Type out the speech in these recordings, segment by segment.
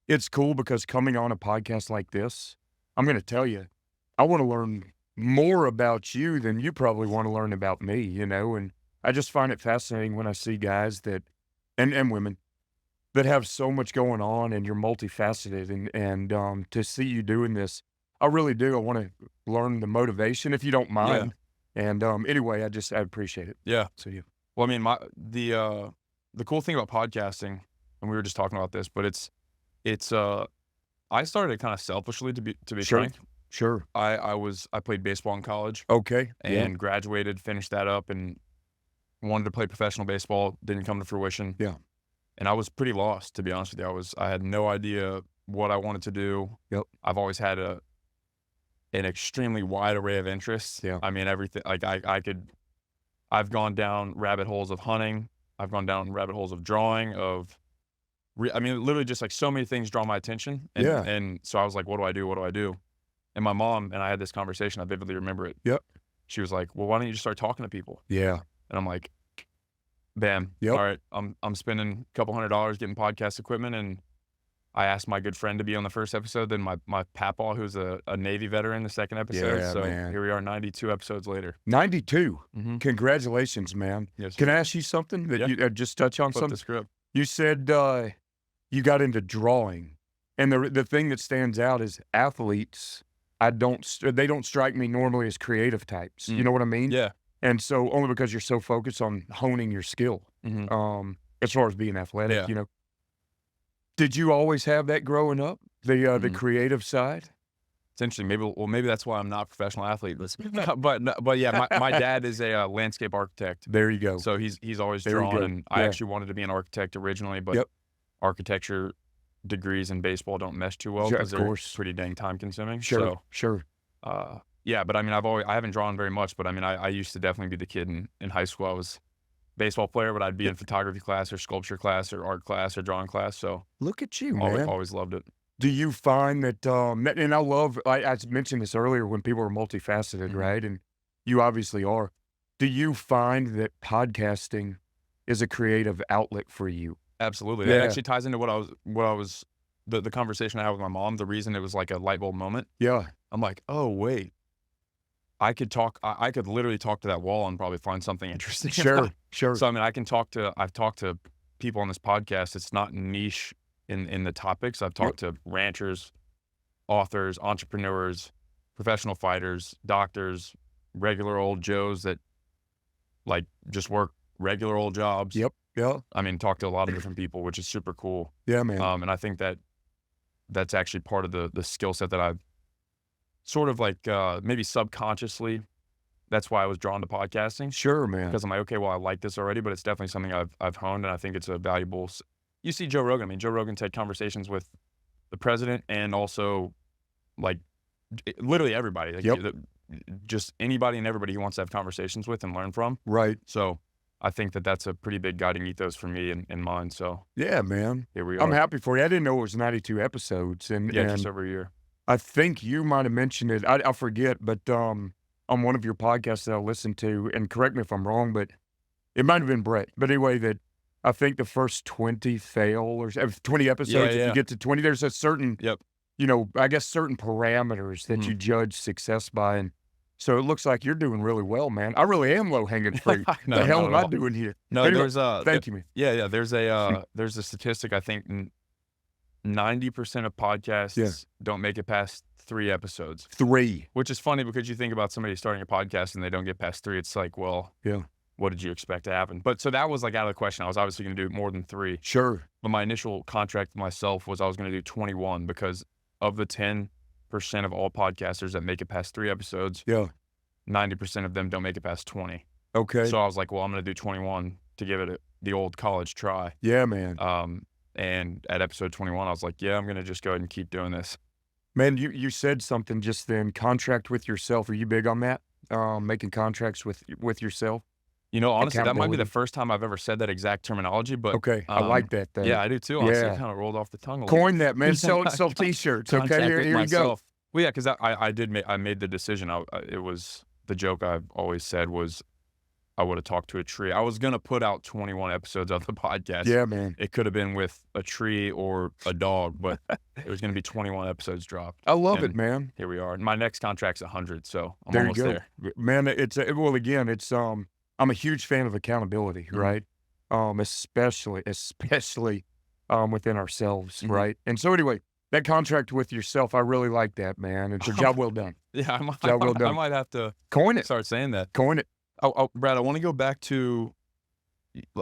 it's cool because coming on a podcast like this, I'm going to tell you, I want to learn more about you than you probably want to learn about me, and I just find it fascinating when I see guys that, and women that have so much going on and you're multifaceted and to see you doing this, I really do. I want to learn the motivation if you don't Yeah. mind. And anyway, I appreciate it. Yeah. So you. Well, I mean, the cool thing about podcasting, and we were just talking about this, but it's I started kind of selfishly to be Sure. frank. Sure. I played baseball in college Okay. Yeah. and graduated, finished that up, and wanted to play professional baseball. Didn't come to fruition. Yeah. And I was pretty lost, to be honest with you. I had no idea what I wanted to do. Yep. I've always had an extremely wide array of interests. Yeah. I mean, everything. Like I've gone down rabbit holes of hunting. I've gone down rabbit holes of drawing. I mean, literally just like so many things draw my attention. And, Yeah. And so I was like, what do I do? What do I do? And my mom and I had this conversation. I vividly remember it. Yep. She was like, well, why don't you just start talking to people? Yeah. And I'm like, bam. Yep. All right. I'm spending a couple $100 getting podcast equipment, and I asked my good friend to be on the first episode. Then my papaw, who's a Navy veteran, the second episode. Yeah, so man. here we are, 92 episodes later. 92. Mhm. Congratulations, man. Yes. Can I ask you something that Yeah. you just touch on Flip something? the script. You said you got into drawing, and the thing that stands out is athletes. They don't strike me normally as creative types. You know what I mean? Yeah. And so only because you're so focused on honing your skill, Mhm. as far as being athletic, Yeah. Did you always have that growing up? The Mhm. creative side? It's interesting. Maybe that's why I'm not a professional athlete. But yeah, my dad is a landscape architect. There you go. So he's always There you drawn, go. and I Yeah. actually wanted to be an architect originally, but Yep. architecture degrees in baseball don't mesh too well Sure, because of they're course. pretty dang time consuming. Sure. Sure. Yeah, but I mean, I haven't drawn very much, but I mean, I used to definitely be the kid in high school. I was baseball player, but I'd be in photography class or sculpture class or art class or drawing class. So Look at you, always, man. always loved it. Do you find that, and I mentioned this earlier when people are multifaceted, Mhm. right? And you obviously are. Do you find that podcasting is a creative outlet for you? Absolutely. Yeah. That actually ties into what I was the conversation I had with my mom. The reason it was like a light bulb moment. Yeah. I'm like, oh wait, I could literally talk to that wall and probably find something interesting. Sure. Sure. So I mean, I've talked to people on this podcast. It's not niche in the topics. I've talked to ranchers, authors, entrepreneurs, professional fighters, doctors, regular old Joes that like just work regular old jobs. Yep. Yeah. I mean, talk to a lot of different people, which is super cool. Yeah, man. And I think that's actually part of the skill set that I've sort of like maybe subconsciously. That's why I was drawn to podcasting. Sure, man. Because I'm like, okay, well, I like this already, but it's definitely something I've honed, and I think it's a valuable. You see Joe Rogan. I mean, Joe Rogan's had conversations with the president and also like literally everybody. Like, Yep. just anybody and everybody he wants to have conversations with and learn from. Right. So I think that's a pretty big guiding ethos for me and mine. So Yeah, man. here we are. I'm happy for you. I didn't know it was 92 episodes, and Yeah, and just over a year. I think you might have mentioned it. I forget, but on one of your podcasts that I listened to, and correct me if I'm wrong, but it might have been Brett. But anyway, that I think the first 20 fail or 20 episodes. If Yeah. you get to 20, there's a certain, Yep. I guess certain parameters that you judge success by, and so it looks like you're doing really well, man. I really am low hanging fruit. No, the hell not am at I all. doing here? No, Anyway, there's thank you, man. Yeah. There's a statistic. I think 90% of podcasts don't make it past 3 episodes, 3. which is funny because you think about somebody starting a podcast and they don't get past 3. It's like, well, Yeah. what did you expect to happen? But so that was like out of the question. I was obviously going to do more than 3. Sure. But my initial contract with myself was I was going to do 21 because of the 10% of all podcasters that make it past 3 episodes, Yeah. 90% of them don't make it past 20. Okay. So I was like, well, I'm going to do 21 to give it the old college try. Yeah, man. And at episode 21, I was like, yeah, I'm going to just go ahead and keep doing this. Man, you said something just then. Contract with yourself. Are you big on that? Making contracts with yourself. You know, honestly, that might be the Accountability. first time I've ever said that exact terminology, but Okay, I like that. Though. yeah, I do too. Honestly, Yeah. it kind of rolled off the tongue a little. Coin that, man. Sell T-shirts. Okay, Contract here with you go. myself. Well, yeah, because I made the decision. It was the joke I've always said was I would have talked to a tree. I was gonna put out 21 episodes of the podcast. Yeah, man. It could have been with a tree or a dog, but it was gonna be 21 episodes dropped, I love it, and man. here we are. My next contract's 100, so I'm There you almost go. there. Man, it's well, again, I'm a huge fan of accountability, Mhm. right? Especially, within ourselves, Mhm. right? And so anyway, that contract with yourself, I really like that, man. It's a job well done. Yeah, I might Job well I done. might have to Coin it. start saying that. Coin it. Oh, Brad, I wanna go back to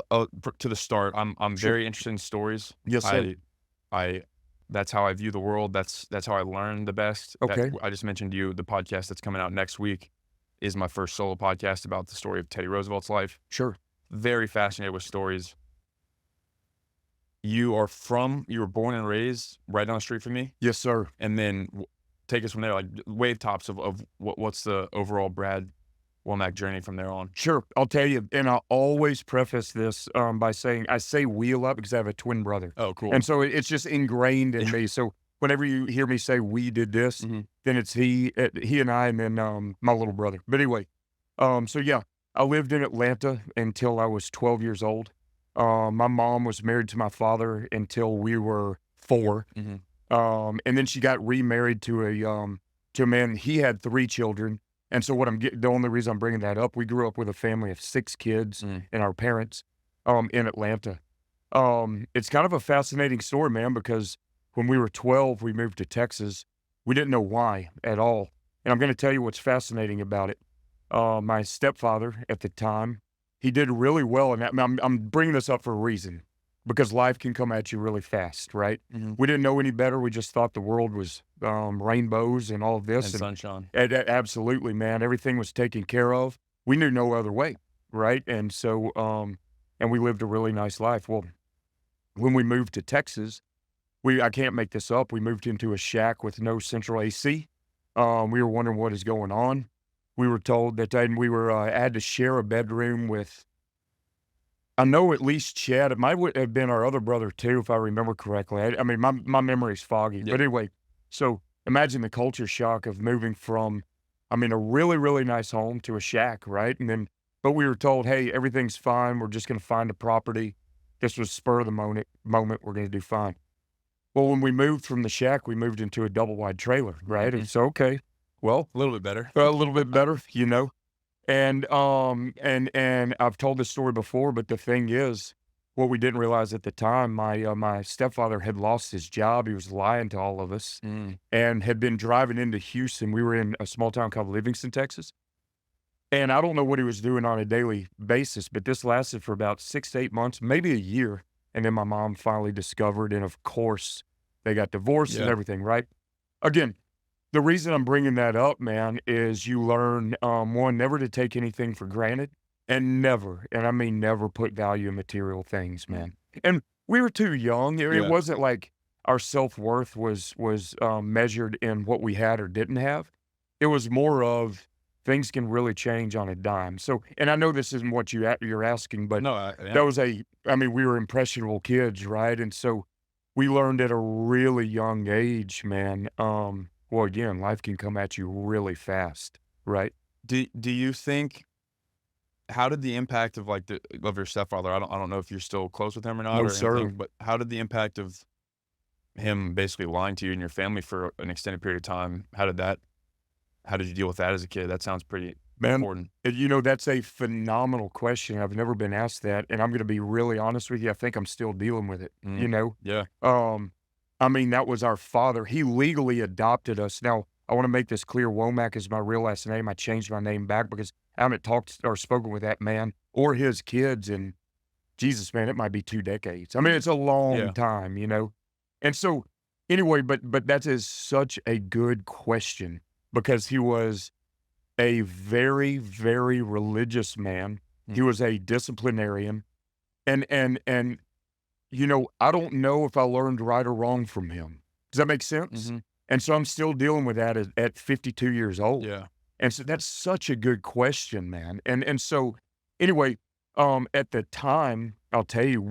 to the start. I'm Sure. very interested in stories. Yes, sir. I that's how I view the world. That's how I learn the best. That Okay. I just mentioned to you the podcast that's coming out next week is my first solo podcast about the story of Teddy Roosevelt's life. Sure. Very fascinated with stories. You were born and raised right down the street from me, Yes, sir. and then take us from there, like wave tops of what's the overall Brad Womack journey from there on. Sure. I'll tell you, and I'll always preface this by saying I say we a lot because I have a twin brother. Oh, cool. And so it's just ingrained in me. So whenever you hear me say we did this, Mhm. then it's he and I, and then my little brother. But anyway, so yeah, I lived in Atlanta until I was 12 years old. My mom was married to my father until we were 4. Mhm. And then she got remarried to a man. He had 3 children. And so the only reason I'm bringing that up, we grew up with a family of 6 kids Mm. and our parents in Atlanta. It's kind of a fascinating story, man, because when we were 12, we moved to Texas. We didn't know why at all. And I'm going to tell you what's fascinating about it. My stepfather at the time, he did really well. And I'm bringing this up for a reason because life can come at you really fast, right? Mhm. We didn't know any better. We just thought the world was rainbows and all of this. And sunshine. Absolutely, man. Everything was taken care of. We knew no other way, right? And so, and we lived a really nice life. Well, when we moved to Texas, I can't make this up. We moved into a shack with no central AC. We were wondering what is going on. We were told that then we were had to share a bedroom with, I know at least Chad. It might would have been our other brother too, if I remember correctly. I mean, my memory's foggy. Yeah. But anyway, so imagine the culture shock of moving from, I mean, a really, really nice home to a shack, right? And then, but we were told, hey, everything's fine. We're just going to find a property. This was spur of the moment. We're going to do fine. Well, when we moved from the shack, we moved into a double wide trailer, right? Mhm. It's okay. Well, A little bit better. a little bit better, you know. And I've told this story before, but the thing is, what we didn't realize at the time, my stepfather had lost his job. He was lying to all of us Mm. and had been driving into Houston. We were in a small town called Livingston, Texas. And I don't know what he was doing on a daily basis, but this lasted for about 6 to 8 months, maybe a year. And then my mom finally discovered, and of course, they got divorced and Yeah. everything, right? Again, the reason I'm bringing that up, man, is you learn, one, never to take anything for granted, and never, and I mean never, put value in material things, man. And we were too young. It Yeah. wasn't like our self-worth was measured in what we had or didn't have. It was more of things can really change on a dime. So, and I know this isn't what you're asking, but No, that yeah. was I mean, we were impressionable kids, right? And so we learned at a really young age, man. Well, again, life can come at you really fast, right? Do you think how did the impact of, like, of your stepfather I don't know if you're still close with him or not No, or sir. anything, but how did the impact of him basically lying to you and your family for an extended period of time, how did you deal with that as a kid? That sounds pretty Man, important. you know, that's a phenomenal question. I've never been asked that, and I'm gonna be really honest with you. I think I'm still dealing with it, you Mm. know? Yeah. I mean, that was our father. He legally adopted us. Now, I wanna make this clear, Womack is my real last name. I changed my name back because I haven't talked or spoken with that man or his kids in, Jesus, man, it might be 2 decades. I mean, it's a long Yeah. time, you know? And so, anyway, but that is such a good question because he was a very, very religious man. He Mm. was a disciplinarian, and, you know, I don't know if I learned right or wrong from him. Does that make sense? Mhm. And so I'm still dealing with that at 52 years old. Yeah. And so that's such a good question, man. And so anyway, at the time, I'll tell you,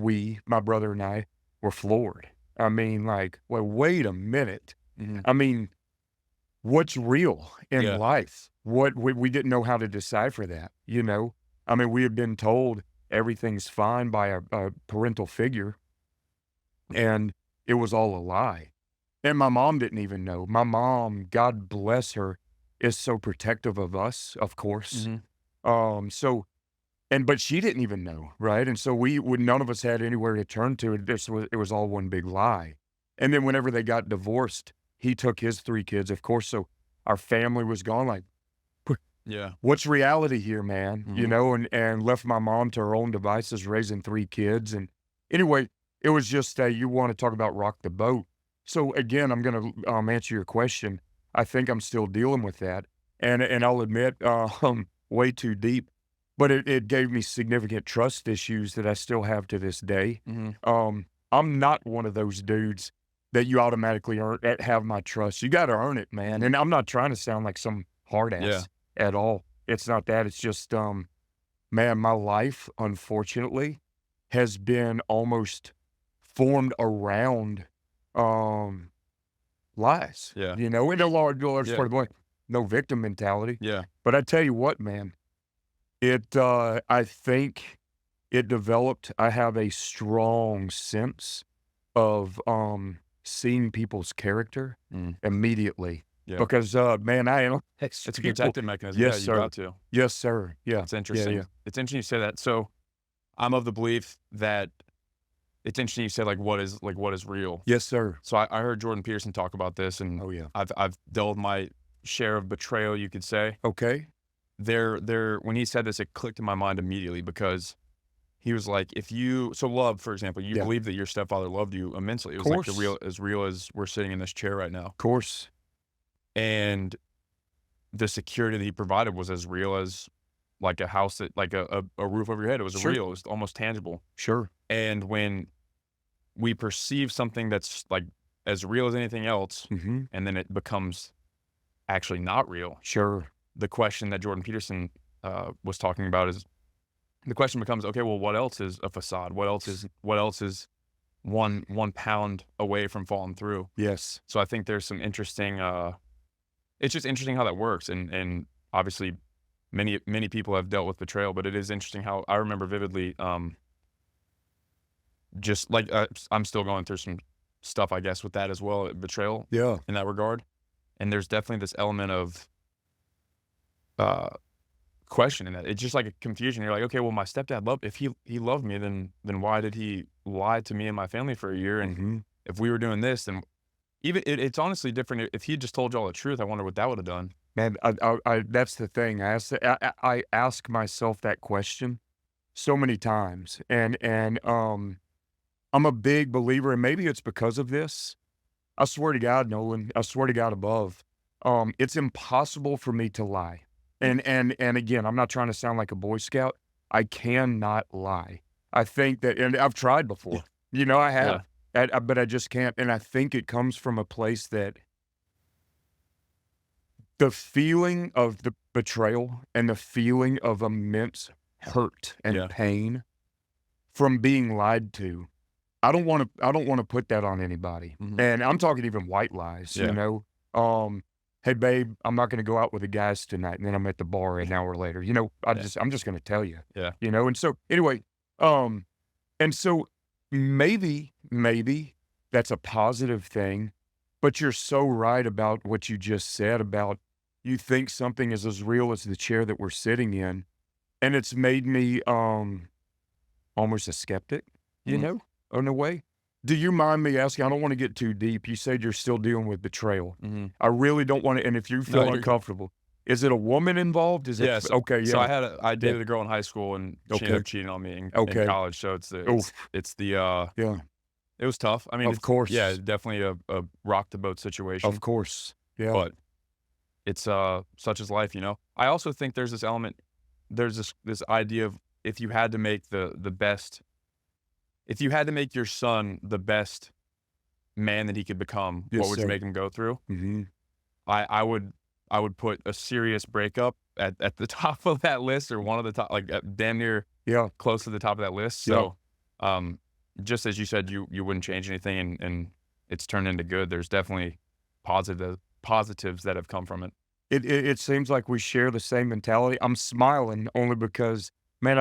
my brother and I were floored. I mean, like, well, wait a minute. Mhm. I mean, what's real in Yeah. life? What we didn't know how to decipher that, you know? I mean, we had been told everything's fine by a parental figure, and it was all a lie. And my mom didn't even know. My mom, God bless her, is so protective of us, of course. Mhm. So but she didn't even know, right? And so none of us had anywhere to turn to. It was all one big lie. And then whenever they got divorced, he took his 3 kids, of course, so our family was gone, like, "Wh Yeah. what's reality here, man?" You Mhm. know, and left my mom to her own devices raising 3 kids, and anyway, it was just, you wanna talk about rock the boat. So, again, I'm gonna, answer your question. I think I'm still dealing with that, and I'll admit, way too deep, but it gave me significant trust issues that I still have to this day. Mhm. I'm not one of those dudes that you automatically have my trust. You gotta earn it, man, and I'm not trying to sound like some hard Yeah. ass at all. It's not that, it's just, man, my life, unfortunately, has been almost formed around, um, lies, Yeah. you know, in a large Yeah. part of the way. No victim mentality. Yeah. But I tell you what, man, I think it developed I have a strong sense of, seeing people's character Mm. immediately Yeah. because, man, I analyze It's a people. protective mechanism. Yeah, Yes, you've sir. got to. Yes, sir. Yeah. It's Yeah, interesting. yeah. It's interesting you say that. So, I'm of the belief that it's interesting you said, what is real. Yes, sir. So I heard Jordan Peterson talk about this, and Oh, yeah. I've dealt my share of betrayal, you could say. Okay. There when he said this, it clicked in my mind immediately because he was like, if you so love, for example, you Yeah. believe that your stepfather loved you immensely. It was like Course. real as we're sitting in this chair right now. Course. And the security that he provided was as real as like a house that like a roof over your head. It was Sure. real. It was almost tangible. Sure. And when we perceive something that's like as real as anything else, Mhm. and then it becomes actually not real, Sure. the question that Jordan Peterson was talking about is the question becomes, okay, well, what else is a facade? What else is 1 pound away from falling through? Yes. So I think there's some interesting. It's just interesting how that works, and obviously, many people have dealt with betrayal, but it is interesting how I remember vividly. Just like I'm still going through some stuff, I guess, with that as well, betrayal Yeah. in that regard, and there's definitely this element of uh question in that. It's just like a confusion. You're like, okay, well, my stepdad loved if he loved me, then why did he lie to me and my family for a year? And Mhm. if we were doing this, then it's honestly different. If he just told y'all the truth, I wonder what that would have done. Man, I that's the thing. I ask myself that question so many times, and I'm a big believer, and maybe it's because of this. I swear to God, Nolan, I swear to God above, it's impossible for me to lie. And again, I'm not trying to sound like a Boy Scout. I cannot lie. I think that, and I've tried Yeah, before. You know, I yeah, have, but I just can't. And I think it comes from a place that the feeling of the betrayal and the feeling of immense hurt and yeah, pain from being lied to. I don't wanna put that on anybody, mhm, and I'm talking even white lies, you yeah, know? "Hey, babe, I'm not gonna go out with the guys tonight," and then I'm at the bar an hour later, you know? yeah, I'm just gonna tell you, yeah, you know? And so, anyway, um, and so maybe that's a positive thing, but you're so right about what you just said about you think something is as real as the chair that we're sitting in, and it's made me, almost a skeptic, you mhm, know, in a way. Do you mind me asking? I don't want to get too deep. You said you're still dealing with betrayal. mhm. I really don't want to. And if you No, feel you're good. uncomfortable, is it a woman involved? Is it Yeah, so okay? so Yeah, I yeah. dated a girl in high school, and she ended Okay, up cheating on me in okay. college, so Oh, it's the, yeah. it was tough. I mean, Of it's yeah, course, definitely a rock the boat of situation, course. Yeah. but it's, such is life, you know? I also think there's this element there's this idea of if you had to make the best if you had to make your son the best man that he could become, what Yes, would you sir. make him go through? Hmm. I I would I would put a serious breakup at the top of that list or one of the top like, damn near Yeah. close to the top of that list, Yeah. so, just as you said, you wouldn't change anything and it's turned into good, there's definitely positives that have come from it. It seems like we share the same mentality. I'm smiling only because Man,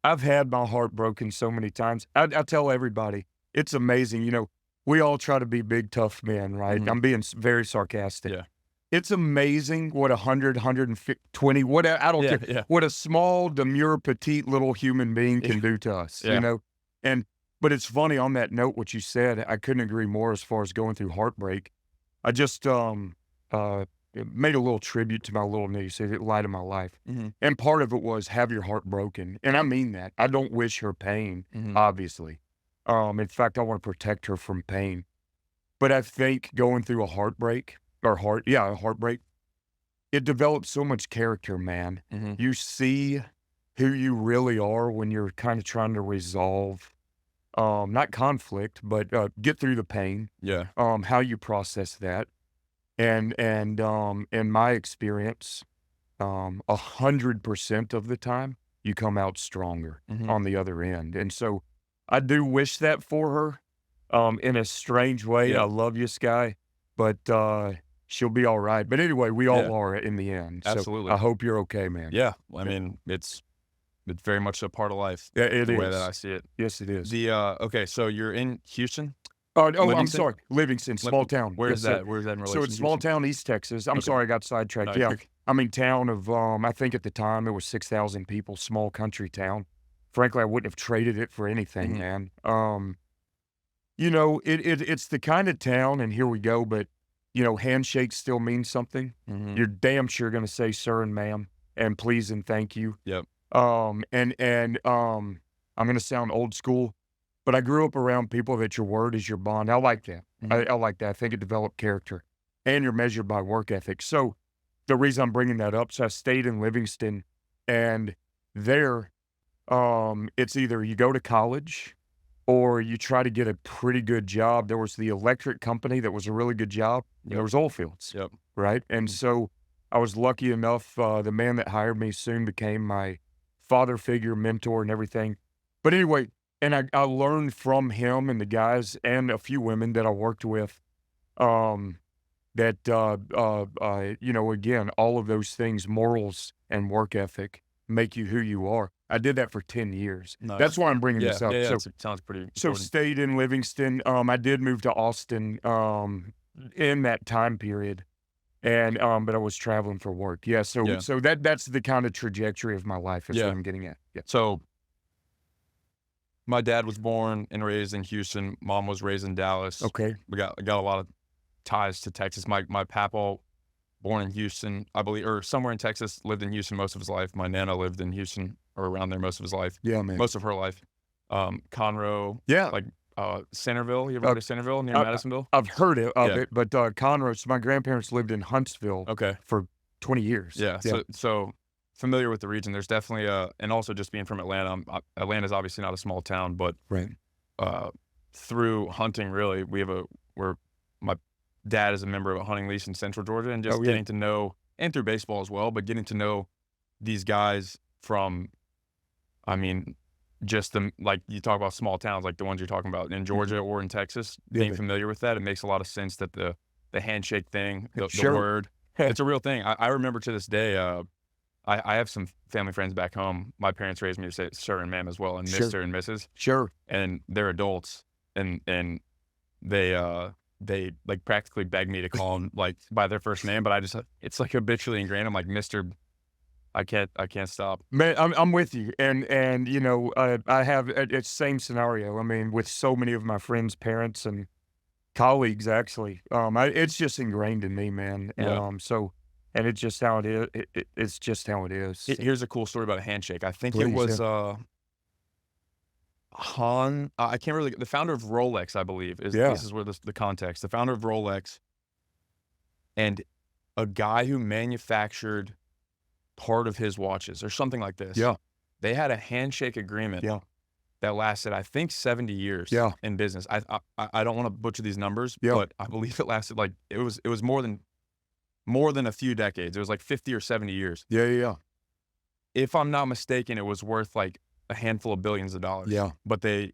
I've had my heart broken so many times. I tell everybody, it's amazing. We all try to be big, tough men, right? Mhm. I'm being very sarcastic. Yeah. It's amazing what 100, 120, I don't Yeah, care, yeah. what a small, demure, petite little human being Yeah. can do to us, Yeah. And, but it's funny on that note, what you said, I couldn't agree more as far as going through heartbreak. I just, uh, made a little tribute to my little niece, the light of my life. Mhm. And part of it was have your heart broken. And I mean that. I don't wish her pain, Mhm. obviously. In fact, I want to protect her from pain. But I think going through a heartbreak a heartbreak, it develops so much character, man. Mhm. You see who you really are when you're kind of trying to resolve, not conflict, but get through the pain, Yeah. how you process that. And in my experience, 100% of the time, you come out stronger Mhm. on the other end. And so I do wish that for her. In a strange way, I Yeah. love you, Sky, but she'll be all right. But anyway, we Yeah. all are in the end. So Absolutely. I hope you're okay, man. Yeah. I Yeah, mean, it's very much a part of life, yeah, it the way that is. I see it. Yes, it is. Okay, so you're in Houston? Oh, I'm Livingston? sorry. Livingston, small town. Where's Yes, sir. that where's that in So relation it's to small Houston? town, East Texas. I'm Okay. sorry, I got No, sidetracked. you're Yeah. good. I mean, town of, I think at the time it was 6,000 people, small country town. Frankly, I wouldn't have traded it for anything, Mhm. man. It's the kind of town, and here we go, but handshakes still mean something. Mhm. You're damn sure gonna say sir and ma'am and please and thank you. Yep. I'm gonna sound old school, but I grew up around people that your word is your bond. I like that. Mhm. I like that. I think it developed character, and you're measured by work ethic. So the reason I'm bringing that up, so I stayed in Livingston, and there, it's either you go to college or you try to get a pretty good job. There was the electric company that was a really good job, and there Yep. was oil fields, Yep. right? And Mhm. so I was lucky enough, the man that hired me soon became my father figure, mentor, and everything. But anyway, and I learned from him and the guys and a few women that I worked with, um, again, all of those things, morals and work ethic, make you who you are. I did that for 10 years. That's Nice. why I'm bringing Yeah. this up. Yeah, yeah, So it sounds pretty so important. stayed in Livingston. I did move to Austin, in that time period, and, but I was traveling for work. Yeah, so Yeah. so that's the kinda trajectory of my life is what Yeah. I'm getting at. Yeah. So, my dad was born and raised in Houston, mom was raised in Dallas. Okay. I got a lot of ties to Texas. My papa, born in Houston, I believe, or somewhere in Texas, lived in Houston most of his life. My nana lived in Houston or around there most of his life, Yeah, man. most of her life. Conroe, Yeah. like, Centerville. You ever Uh, heard of Centerville near I Madisonville? I've heard of Yeah. it, but, Conroe, so my grandparents lived in Huntsville Okay. for 20 years. Yeah. Yeah. So familiar with the region. There's definitely and also just being from Atlanta. Atlanta's obviously not a small town, but Right. uh, through hunting, really, we're my dad is a member of a hunting lease in Central Georgia, and just Oh, yeah. getting to know, and through baseball as well, but getting to know these guys from, I mean, just the like you talk about small towns like the ones you're talking about in Georgia or in Texas, Yeah, being man. familiar with that, it makes a lot of sense that the handshake thing, the Sure. word, it's a real thing. I remember to this day. I have some family friends back home. My parents raised me to say sir and ma'am as well, and Sure. mister and missus, Sure. and they're adults, and they like practically beg me to call them like by their first name, but it's like habitually ingrained. I'm like, Mister, I can't stop. Man, I'm with you, and I have it's same scenario. I mean, with so many of my friends' parents and colleagues, actually, it's just ingrained in me, man. Yeah. And it's just how it is. It's just how it is. Here's a cool story about a handshake. I think it Please, yeah. was I can't really, the founder of Rolex, I believe, is Yeah, this is where the context. The founder of Rolex and a guy who manufactured part of his watches or something like this. yeah, They had a handshake agreement yeah, that lasted, I think, 70 years yeah, in business. I don't want to butcher these numbers, yeah, but I believe it lasted like it was more than a few decades. It was like 50 or 70 years. yeah, yeah, If I'm not mistaken, it was worth like a handful of billions of dollars. yeah, But it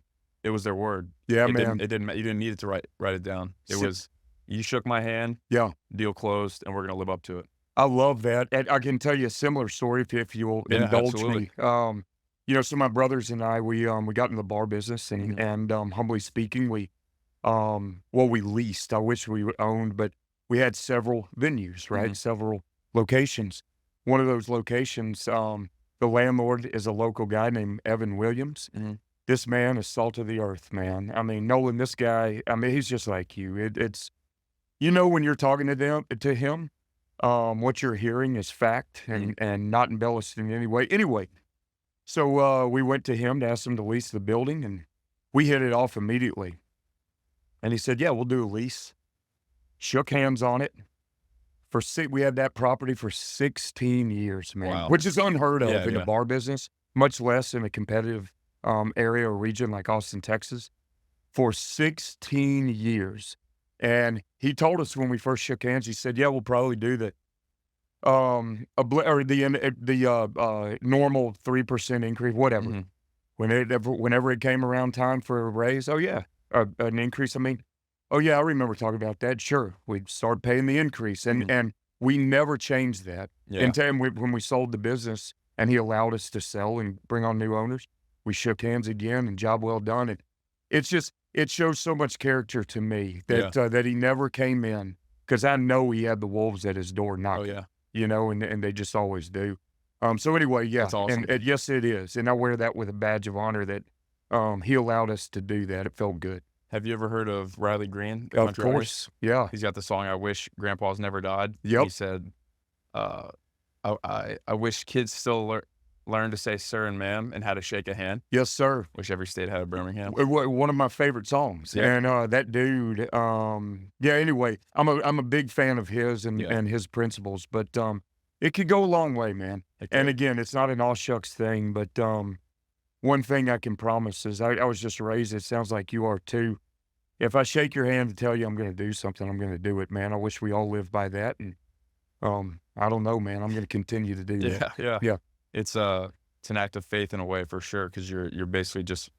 was their word. yeah, It man. didn't you didn't need it to write it down. It Si was, you shook my hand, Yeah. deal closed, and we're gonna live up to it. I love that, and I can tell you a similar story if you'll Yeah, indulge absolutely. me. So my brothers and I, we got in the bar business, and Mhm, humbly speaking, we leased. I wish we owned, but we had several venues, right? mhm, Several locations. One of those locations, the landlord is a local guy named Evan Williams. mhm. This man is salt of the earth, man. I mean, Nolan, this guy, I mean, he's just like you. It's when you're talking to him, what you're hearing is fact Mhm. and not embellished in any way. Anyway, so we went to him to ask him to lease the building, and we hit it off immediately. And he said, "Yeah, we'll do a lease." Shook hands on it. We had that property for 16 years, man, Wow. which is unheard of Yeah, in the yeah. bar business, much less in a competitive area or region like Austin, Texas, for 16 years. And he told us when we first shook hands, he said, "Yeah, we'll probably do the normal 3% increase, whatever. Mhm, Whenever it came around time for a raise, oh yeah, an increase. I mean, oh yeah, I remember talking about that. Sure, we'd start paying the increase, and mhm. we never changed that Yeah, until when we sold the business, and he allowed us to sell and bring on new owners. We shook hands again, and job well done. And it shows so much character to me yeah. that he never came in because I know he had the wolves at his door Oh, knocking, yeah. and they just always do. So anyway, yeah, That's awesome. and yes, it is, and I wear that with a badge of honor that, he allowed us to do that. It felt good. Have you ever heard of Riley Green, the Of country artist? course, yeah, He's got the song, "I Wish Grandpa's Never Died." He yep, said, uh, I wish kids still learn to say sir and ma'am and how to shake a hand. yes, sir. Wish every state had a Birmingham." One of my favorite songs, Yeah, and that dude, yeah. Anyway, I'm a big fan of his yeah, and his principles, but it could go a long way, man. it And could. again, it's not an all shucks thing, but one thing I can promise is I was just raised. It sounds like you are too. If I shake your hand to tell you I'm gonna do something, I'm gonna do it, man. I wish we all lived by that, and, I don't know, man. I'm gonna continue to do that. Yeah, yeah. Yeah. It's an act of faith in a way for sure, because you're basically just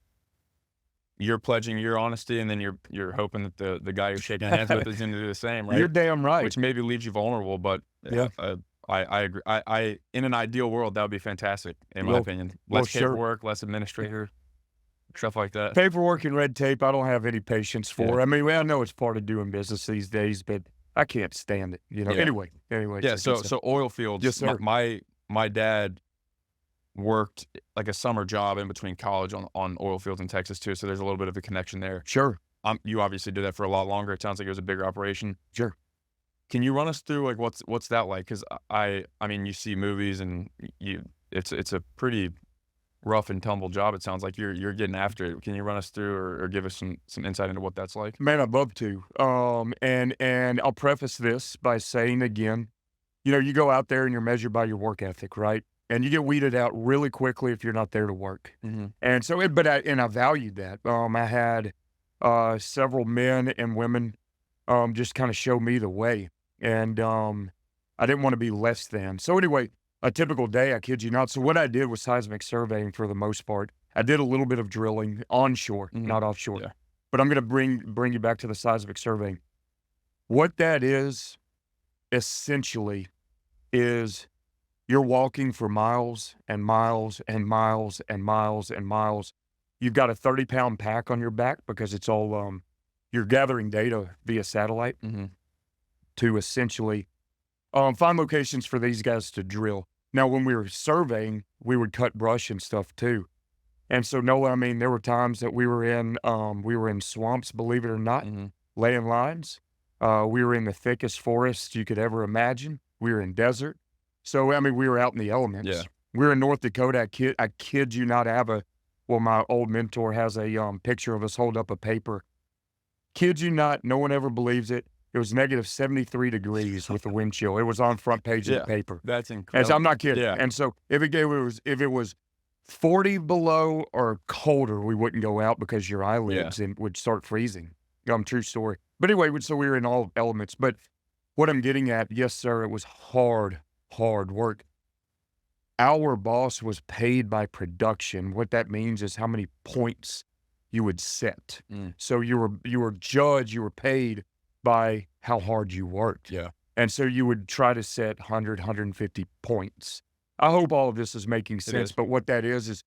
you're pledging your honesty, and then you're hoping that the guy you're shaking hands with is gonna do the same, You're right? damn right. Which maybe leaves you vulnerable, but, Yeah. I agree. I in an ideal world, that would be fantastic, in my Well opinion. well, Less sure. paperwork, less administrator, stuff like that. Paperwork and red tape, I don't have any patience Yeah, for. I mean, well, I know it's part of doing business these days, but I can't stand it, yeah. Anyway, Yeah, check this out. so oil Yes, fields, sir. my dad worked like a summer job in between college on oil fields in Texas too, so there's a little bit of a connection there. Sure, You obviously did that for a lot longer. It sounds like it was a bigger operation. sure. Can you run us through, like, what's that like? Because I mean, you see movies, and you it's a pretty rough and tumble job. It sounds like you're getting after it. Can you run us through, or give us some insight into what that's like? Man, I'd love to. And I'll preface this by saying again, you go out there and you're measured by your work ethic, right? And you get weeded out really quickly if you're not there to work. Mhm. And so, I valued that. I had several men and women just kind of show me the way, and I didn't want to be less than. So anyway, a typical day, I kid you not. So what I did was seismic surveying for the most part. I did a little bit of drilling onshore, Mhm. not offshore. Yeah. But I'm going to bring you back to the seismic surveying. What that is essentially is you're walking for miles and miles and miles and miles and miles. You've got a 30-pound pack on your back because it's all you're gathering data via satellite Mhm. to essentially find locations for these guys to drill. Now, when we were surveying, we would cut brush and stuff too. And so, no, I mean, there were times that we were in swamps, believe it or not, Mhm. laying lines. We were in the thickest forest you could ever imagine. We were in desert. So, I mean, we were out in the Yeah. elements. We were in North Dakota. I kid you not. My old mentor has a picture of us hold up a paper. Kid you not, no one ever believes it. It was negative 73 degrees with the wind chill. It was on front page of the Yeah. paper. That's And so I'm incredible. not kidding. Yeah. And so if it was 40 below or colder, we wouldn't go out because your Yeah. eyelids would start freezing. True story. But anyway, so we were in all elements. But what I'm getting at, yes, sir, it was hard, hard work. Our boss was paid by production. What that means is how many points you would set. Mm. So you were judged, you were paid by how hard you worked. Yeah. And so you would try to set 100, 150 points. I hope all of this is making sense, is. but what that is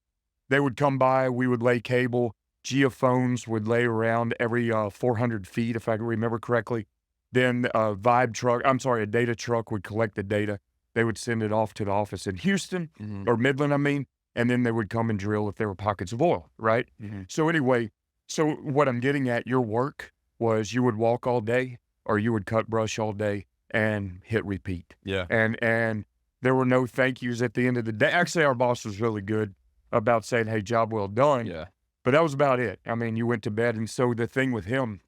they would come by, we would lay cable, geophones would lay around every 400 feet, if I can remember correctly. Then a a data truck would collect the data. They would send it off to the office in Houston or Midland, I mean, and then they would come and drill if there were pockets of oil, right? So anyway, so what I'm getting at, your work was you would walk all day or you would cut brush all day and hit repeat. Yeah. And there were no thank yous at the end of the day. Actually, our boss was really good about saying, hey, job well done. Yeah. But that was about it. I mean, you went to bed. And so the thing with him,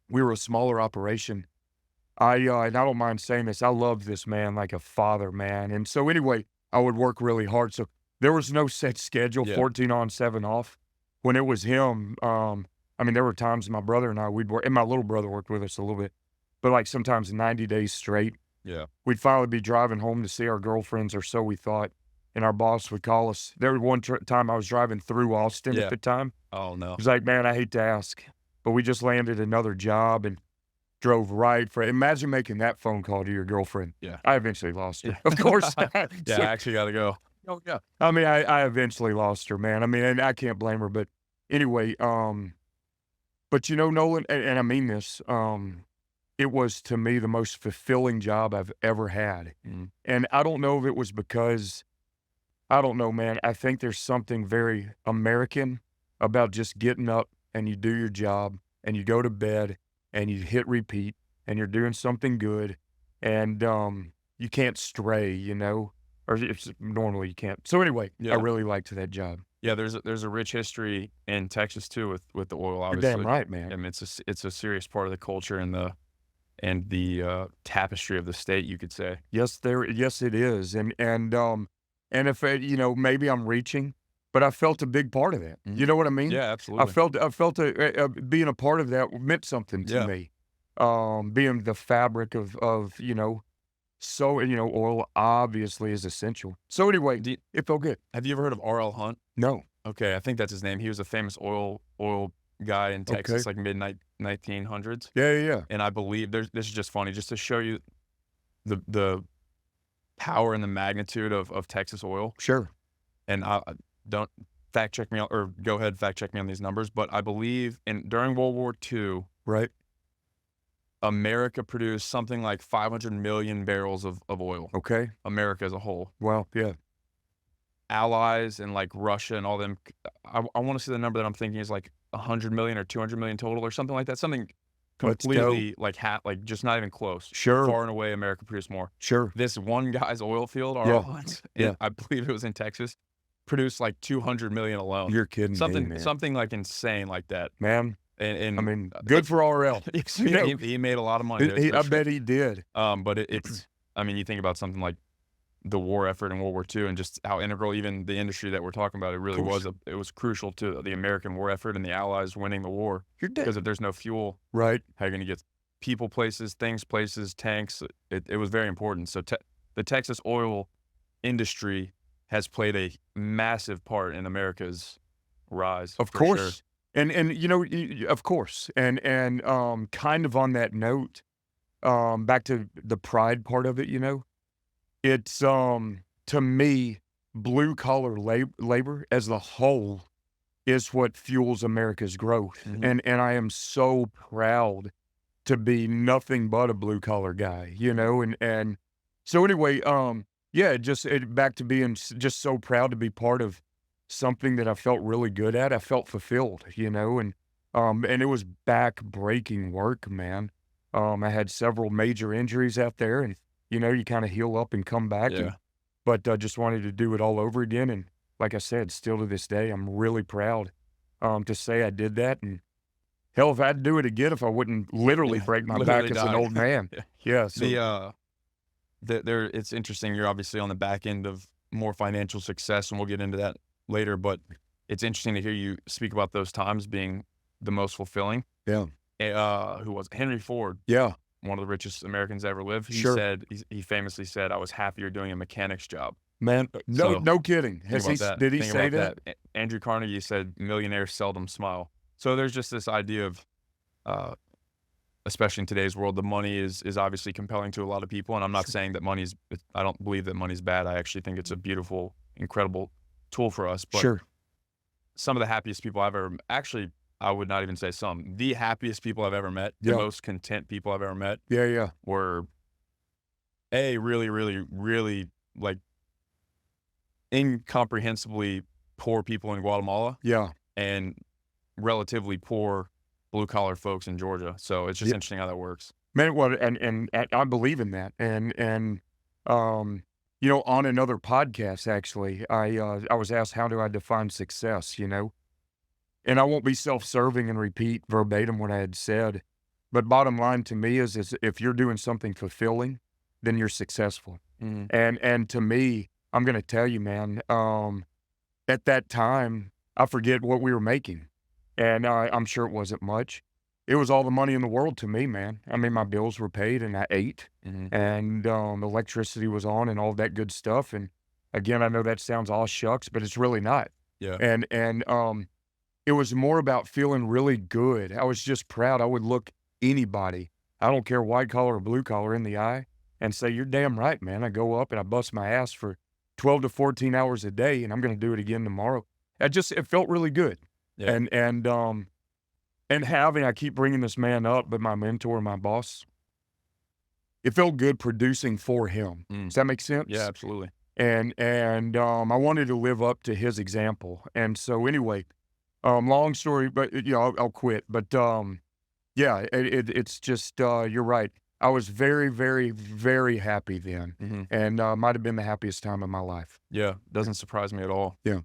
we were a smaller operation. And I don't mind saying this, I loved this man like a father, man. And so anyway, I would work really hard. So there was no set schedule, Yeah. 14 on, 7 off. When it was him, I mean, there were times my brother and I, we'd work, and my little brother worked with us a little bit, but like sometimes 90 days straight. Yeah. We'd finally be driving home to see our girlfriends, or so we thought, and our boss would call us. There was one time I was driving through Austin Yeah. at the time. Oh, no. He was like, man, I hate to ask, but we just landed another job and drove right for, imagine making that phone call to your girlfriend. Yeah. I eventually lost her, of course. Yeah, I actually got to go. Oh, yeah. I mean, I eventually lost her, man. I mean, and I can't blame her, but anyway, but you know, Nolan, and I mean this, it was to me the most fulfilling job I've ever had. And I don't know if it was because, I don't know, man. I think there's something very American about just getting up and you do your job and you go to bed and you hit repeat and you're doing something good and you can't stray, you know, or normally you can't. So anyway, Yeah. I really liked that job. Yeah, there's a rich history in Texas too with the oil, You're obviously. damn right, man. I mean, it's a serious part of the culture and the tapestry of the state, you could say. Yes, it is. And if you know, maybe I'm reaching, but I felt a big part of that. You know what I mean? Yeah, absolutely. I felt being a part of that meant something to Yeah. me. Being the fabric of, you know, so, you know, oil obviously is essential. So anyway, it felt good. Have you ever heard of R.L. Hunt? No. Okay, I think that's his name. He was a famous oil guy in Texas, like mid 1900s. Yeah. And I believe this is just funny, just to show you the power and the magnitude of Texas oil. Sure. And I don't fact check me on, or go ahead fact check me on these numbers, but I believe during World War II, Right. America produced something like 500 million barrels of oil. Okay. America as a whole. Well, yeah. Allies and like Russia and all them, I want to see the number that I'm thinking is like 100 million or 200 million total or something like that. Something Let's go. completely like just not even close. Sure. Far and away, America produced more. Sure. This one guy's oil field, Yeah. yeah, I believe it was in Texas, produced like 200 million alone. You're kidding me, man. Something like insane like that. Man, And I mean, good for RL. You know, he made a lot of money. That's for I sure. bet he did. But it's, I mean, you think about something like the war effort in World War II and just how integral even the industry that we're talking about, it really was. It was crucial to the American war effort and the Allies winning the war. You're dead. Because if there's no fuel, Right. how are you going to get people places, things places, tanks? It was very important. So the Texas oil industry has played a massive part in America's rise. Of for course. sure. And you know, of course. And kind of on that note, back to the pride part of it, you know, it's to me, blue collar labor as a whole is what fuels America's growth. And I am so proud to be nothing but a blue collar guy, you know, and so anyway, yeah, back to being just so proud to be part of something that I felt really good at. I felt fulfilled, you know, and it was back-breaking work, man. I had several major injuries out there, and you know, you kind of heal up and come back. Yeah. But just wanted to do it all over again, and like I said, still to this day, I'm really proud to say I did that. And hell, if I'd do it again, if I wouldn't literally break my Literally back as an die. old man. Yeah. So It's interesting. You're obviously on the back end of more financial success, and we'll get into that later. But it's interesting to hear you speak about those times being the most fulfilling. yeah, Who was it? Henry Ford, yeah, one of the richest Americans ever lived? He Sure. said he famously said, "I was happier doing a mechanic's job." man. No, So, no kidding. Think about that. Did he Think say about that? Andrew Carnegie said, "Millionaires seldom smile." So there's just this idea of especially in today's world, the money is obviously compelling to a lot of people. And I'm not Sure. saying that I don't believe that money's bad. I actually think it's a beautiful, incredible tool for us. But Sure. some of the happiest people I've ever, actually, I would not even say some, the happiest people I've ever met, the Yeah. most content people I've ever met Yeah. Yeah. were really, really, really like incomprehensibly poor people in Guatemala Yeah. and relatively poor blue collar folks in Georgia. So it's just Yeah. interesting how that works. Man, well, and I believe in that, um, on another podcast, actually, I was asked, "How do I define success?" And I won't be self-serving and repeat verbatim what I had said, but bottom line to me is if you're doing something fulfilling, then you're successful. Mhm. And to me, I'm gonna tell you, man, at that time, I forget what we were making, and I'm sure it wasn't much. It was all the money in the world to me, man. I mean, my bills were paid, and I ate, Mhm. and electricity was on, and all that good stuff. And again, I know that sounds all shucks, but it's really not. Yeah. And it was more about feeling really good. I was just proud. I would look anybody, I don't care white collar or blue collar, in the eye and say, "You're damn right, man." I go up and I bust my ass for 12 to 14 hours a day, and I'm gonna do it again tomorrow. It felt really good. Yeah. And having I keep bringing this man up, but my mentor, my boss, it felt good producing for him. Mm. Does that make Yeah, sense? absolutely. I wanted to live up to his example. And so anyway, long story, but, I'll quit. But, yeah, it's just, you're right. I was very, very, very happy then, Mhm. and, might have been the happiest time of my life. Yeah, doesn't surprise me at all. Yeah.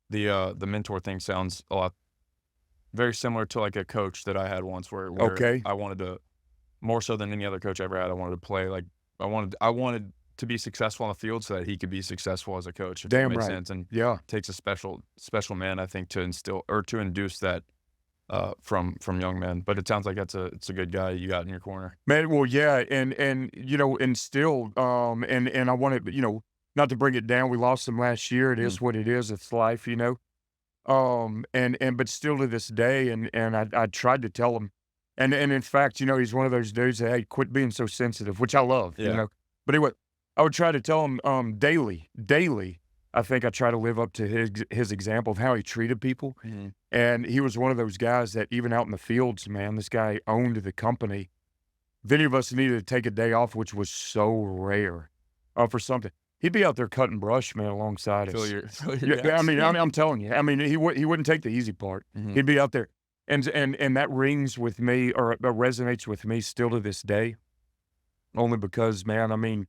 The mentor thing sounds a lot very similar to, like, a coach that I had once where Okay. I wanted to more so than any other coach I ever had, I wanted to play, like I wanted to be successful on the field so that he could be successful as a coach, if that Damn makes right. sense, and Yeah. takes a special man, I think, to instill or to induce that, from young men, but it sounds like it's a good guy you got in your corner. Man, well, yeah, and still, and I wanted, not to bring it down, we lost him last year, it Mm. is what it is, it's life. And but still to this day, and I tried to tell him, and in fact, he's one of those dudes that, "Hey, quit being so sensitive," which I love, Yeah. But anyway, I would try to tell him, daily, I think I try to live up to his example of how he treated people, Mhm. and he was one of those guys that even out in the fields, man, this guy owned the company. If any of us needed to take a day off, which was so rare, for something, he'd be out there cutting brush, man, alongside Fill us. your fill your Yeah, I gas. mean, I'm telling you, I mean, he wouldn't take the easy part. Mhm. He'd be out there, and that rings with me, or resonates with me still to this day, only because, man, I mean,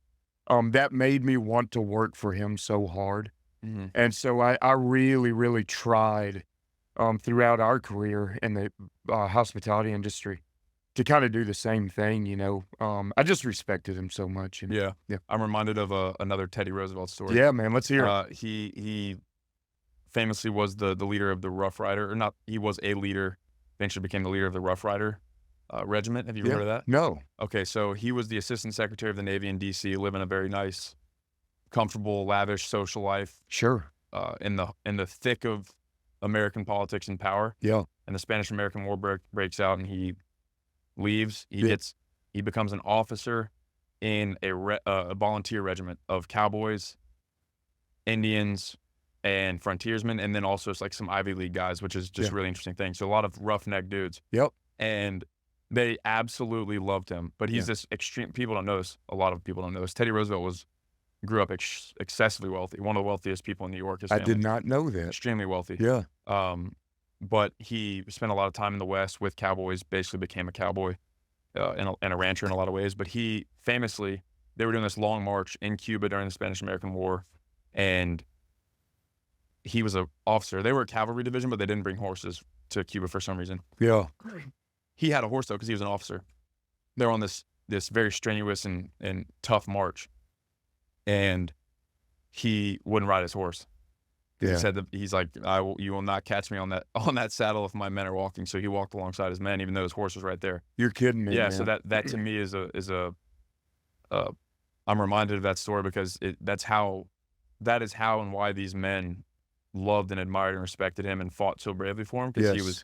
that made me want to work for him so hard, Mhm. and so I really, really tried, throughout our career in the, hospitality industry to kinda do the same thing. I just respected him so much. Yeah. Yeah. I'm reminded of, another Teddy Roosevelt story. Yeah, man, let's hear it. He famously was the leader of the Rough Rider, or not, he was a leader, eventually became the leader of the Rough Rider, regiment. Have you ever Yeah. heard of that? No. Okay, so he was the assistant secretary of the Navy in DC, living a very nice, comfortable, lavish social life, Sure. in the thick of American politics and power, Yeah. and the Spanish-American War breaks out, and he leaves. Yeah. He becomes an officer in a volunteer regiment of cowboys, Indians, and frontiersmen, and then also it's like some Ivy League guys, which is just Yeah. a really interesting thing. So a lot of roughneck dudes, Yep. and they absolutely loved him. But he's Yeah. this extreme. People don't know this. A lot of people don't know this. Teddy Roosevelt grew up excessively wealthy, one of the wealthiest people in New York. His I did family, not know that. extremely wealthy. Yeah. Um, but he spent a lot of time in the West with cowboys. Basically, became a cowboy, and a rancher in a lot of ways. But he famously, they were doing this long march in Cuba during the Spanish-American War, and he was a officer. They were a cavalry division, but they didn't bring horses to Cuba for some reason. Yeah. He had a horse though because he was an officer. They're on this very strenuous and tough march, and he wouldn't ride his horse. He Yeah. said that he's like, you will not catch me on that saddle if my men are walking. So he walked alongside his men, even though his horse was right there. You're kidding me, Yeah. man. So that to me uh, I'm reminded of that story because that is how and why these men loved and admired and respected him and fought so bravely for him because he was Yes.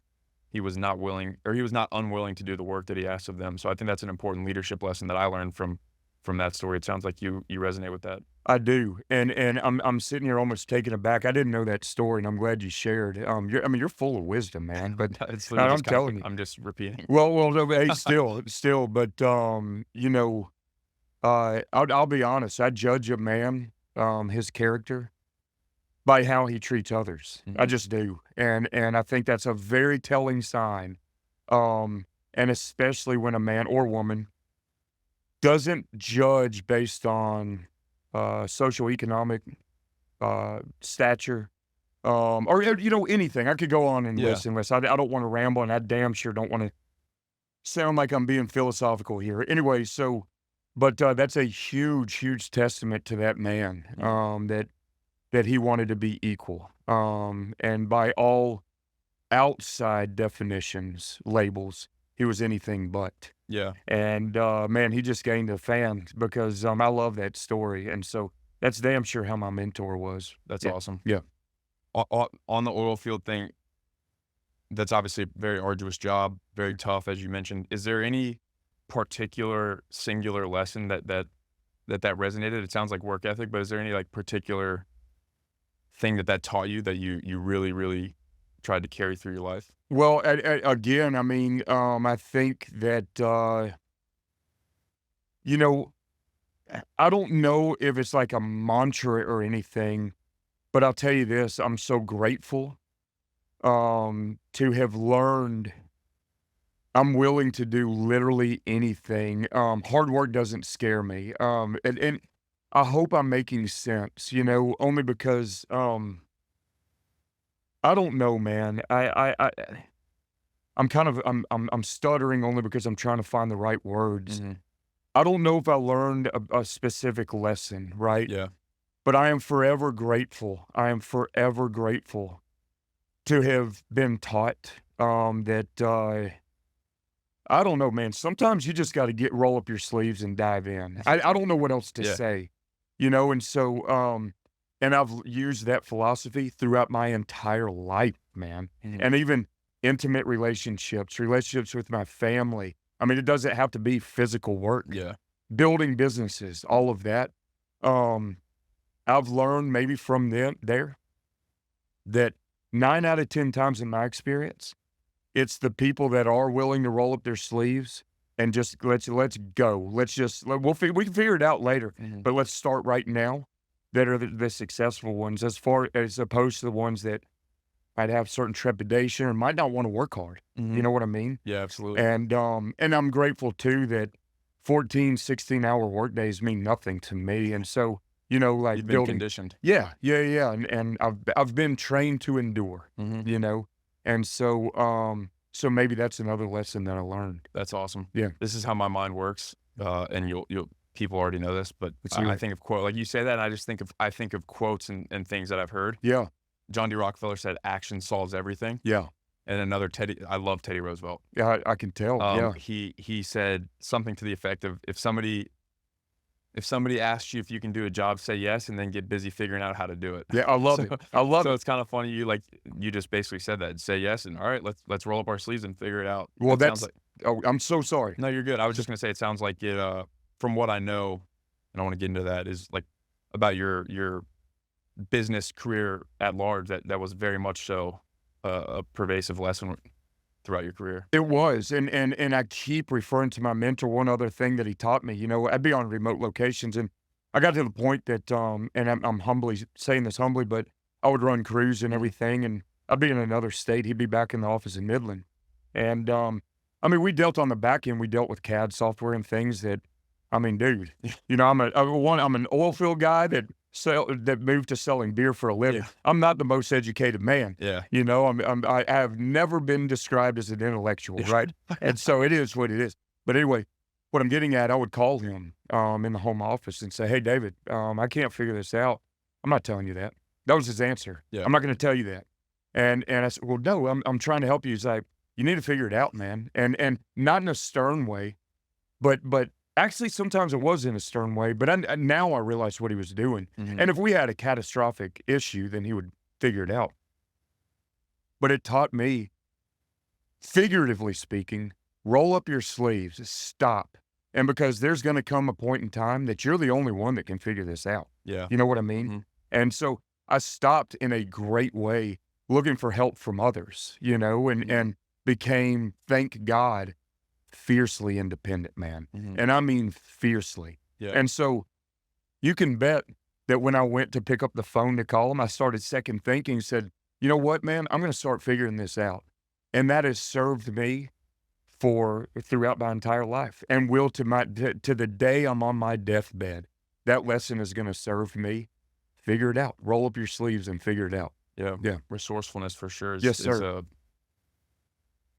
he was not willing, or he was not unwilling to do the work that he asked of them. So I think that's an important leadership lesson that I learned from that story. It sounds like you resonate with that. I do, and I'm sitting here almost taken aback. I didn't know that story, and I'm glad you shared. You're full of wisdom, man. But It's literally I'm just kind of, telling you. I'm just repeating. Well, no, but hey, still, but I'll be honest. I judge a man, his character by how he treats others. I Mhm. just do, and I think that's a very telling sign. Um, and especially when a man or woman doesn't judge based on socioeconomic stature, or anything. I could go on and Yeah. list and list. I don't want to ramble, and I damn sure don't want to sound like I'm being philosophical here. Anyway, but that's a huge, huge testament to that man. Mhm. That he wanted to be equal. And by all outside definitions, labels, he was anything but. Yeah. And man, he just gained a fan because I love that story, and so that's damn sure how my mentor was. That's Yeah, awesome. yeah. On the oil field thing, that's obviously a very arduous job, very tough, as you mentioned. Is there any particular singular lesson that resonated? It sounds like work ethic, but is there any like particular thing that taught you that you really, really tried to carry through your life? Well, again, I mean, I think that you know, I don't know if it's like a mantra or anything, but I'll tell you this: I'm so grateful to have learned I'm willing to do literally anything. Hard work doesn't scare me. And I hope I'm making sense, only because I don't know, man. I'm kind of I'm stuttering only because I'm trying to find the right words. Mhm. I don't know if I learned a specific lesson, right? Yeah. But I am forever grateful. I am forever grateful to have been taught that I don't know, man. Sometimes you just got to roll up your sleeves and dive in. I don't know what else to Yeah. say, and so and I've used that philosophy throughout my entire life, man. Mhm. And even intimate relationships with my family. I mean, it doesn't have to be physical work, Yeah. building businesses, all of that. Um, I've learned maybe from them there that 9 out of 10 times in my experience, it's the people that are willing to roll up their sleeves and just let's go. We can figure it out later, Mhm. but let's start right now. That are the successful ones, as opposed to the ones that might have certain trepidation or might not want to work hard. You Mhm. know what I mean? Yeah, absolutely. And I'm grateful too that 14, 16 hour workdays mean nothing to me. And so, like You've been building, conditioned. yeah, yeah, yeah. And I've been trained to endure, Mhm. you know, and so maybe that's another lesson that I learned. That's awesome. Yeah. This is how my mind works, and you'll people already know this, but Let's hear I it. think of quote like you say that, and I think of quotes and things that I've heard. Yeah. John D. Rockefeller said, "Action solves everything," Yeah. and another Teddy. I love Teddy Roosevelt. Yeah. I can tell. Yeah. He said something to the effect of, if somebody asks you if you can do a job, say yes, and then get busy figuring out how to do it. Yeah. I love So it. I love so it. it's kind of funny. You just basically said that. Say yes, and all right, let's roll up our sleeves and figure it out. Well, It sounds that's, like oh, I'm so sorry. no, you're good. I was just gonna say it sounds like it. From what I know, and I want to get into that is like about your business career at large. That was very much so a pervasive lesson throughout your career. It was, and I keep referring to my mentor. One other thing that he taught me, I'd be on remote locations, and I got to the point that, and I'm humbly saying this humbly, but I would run crews and Mhm. everything, and I'd be in another state. He'd be back in the office in Midland, and I mean, we dealt on the back end. We dealt with CAD software and things that, I mean, dude, I'm an oil field guy that moved to selling beer for a living. Yeah, I'm not the most educated man. yeah, I have never been described as an intellectual, right? And so it is what it is. But anyway, what I'm getting at, I would call him in the home office and say, "Hey, David, I can't figure this out." I'm not telling you that. That was his answer. yeah. I'm not going to tell you that. And I said, "Well, no, I'm trying to help you." He's like, "You need to figure it out, man." And not in a stern way, but actually sometimes it was in a stern way. But now I realize what he was doing. Mhm. And if we had a catastrophic issue, then he would figure it out. But it taught me figuratively speaking, roll up your sleeves, stop. And because there's going to come a point in time that you're the only one that can figure this out. Yeah. You know what I mean? Mhm. And so I stopped in a great way looking for help from others, and became, thank God, fiercely independent, man. Mhm. And I mean fiercely. Yeah. And so you can bet that when I went to pick up the phone to call him, I started second thinking, said, you know what, man, I'm going to start figuring this out. And that has served me for throughout my entire life and will to the day I'm on my deathbed. That lesson is going to serve me. Figure it out. Roll up your sleeves and figure it out. Yeah. Yeah. Resourcefulness for sure Yes, is sir.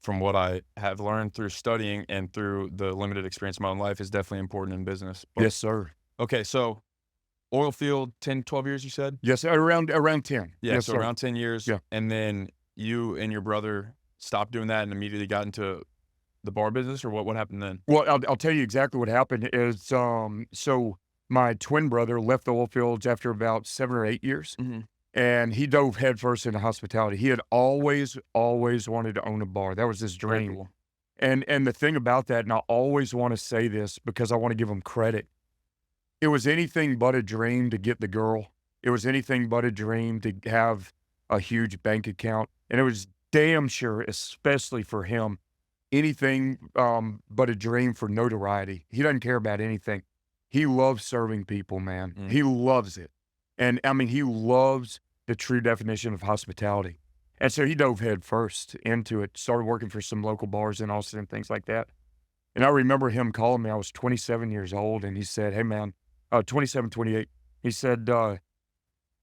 from what I have learned through studying and through the limited experience of my own life, is definitely important in business. But, Yes, sir. okay, so oil field, 10, 12 years, you said? Yes, around 10. Yeah, Yes, so sir. around 10 years. Yeah. And then you and your brother stopped doing that and immediately got into the bar business, or what happened then? Well, I'll tell you exactly what happened is, so my twin brother left the oil fields after about 7 or 8 years, Mhm. and he dove headfirst into hospitality. He had always, always wanted to own a bar. That was his Very dream. cool. And the thing about that, and I always want to say this because I want to give him credit, it was anything but a dream to get the girl. It was anything but a dream to have a huge bank account, and it was damn sure, especially for him, anything but a dream for notoriety. He doesn't care about anything. He loves serving people, man. Mm. He loves it. And I mean, he loves the true definition of hospitality. And so he dove head first into it, started working for some local bars in Austin and things like that. And I remember him calling me. I was 27 years old, and he said, hey, man, 27, 28. He said,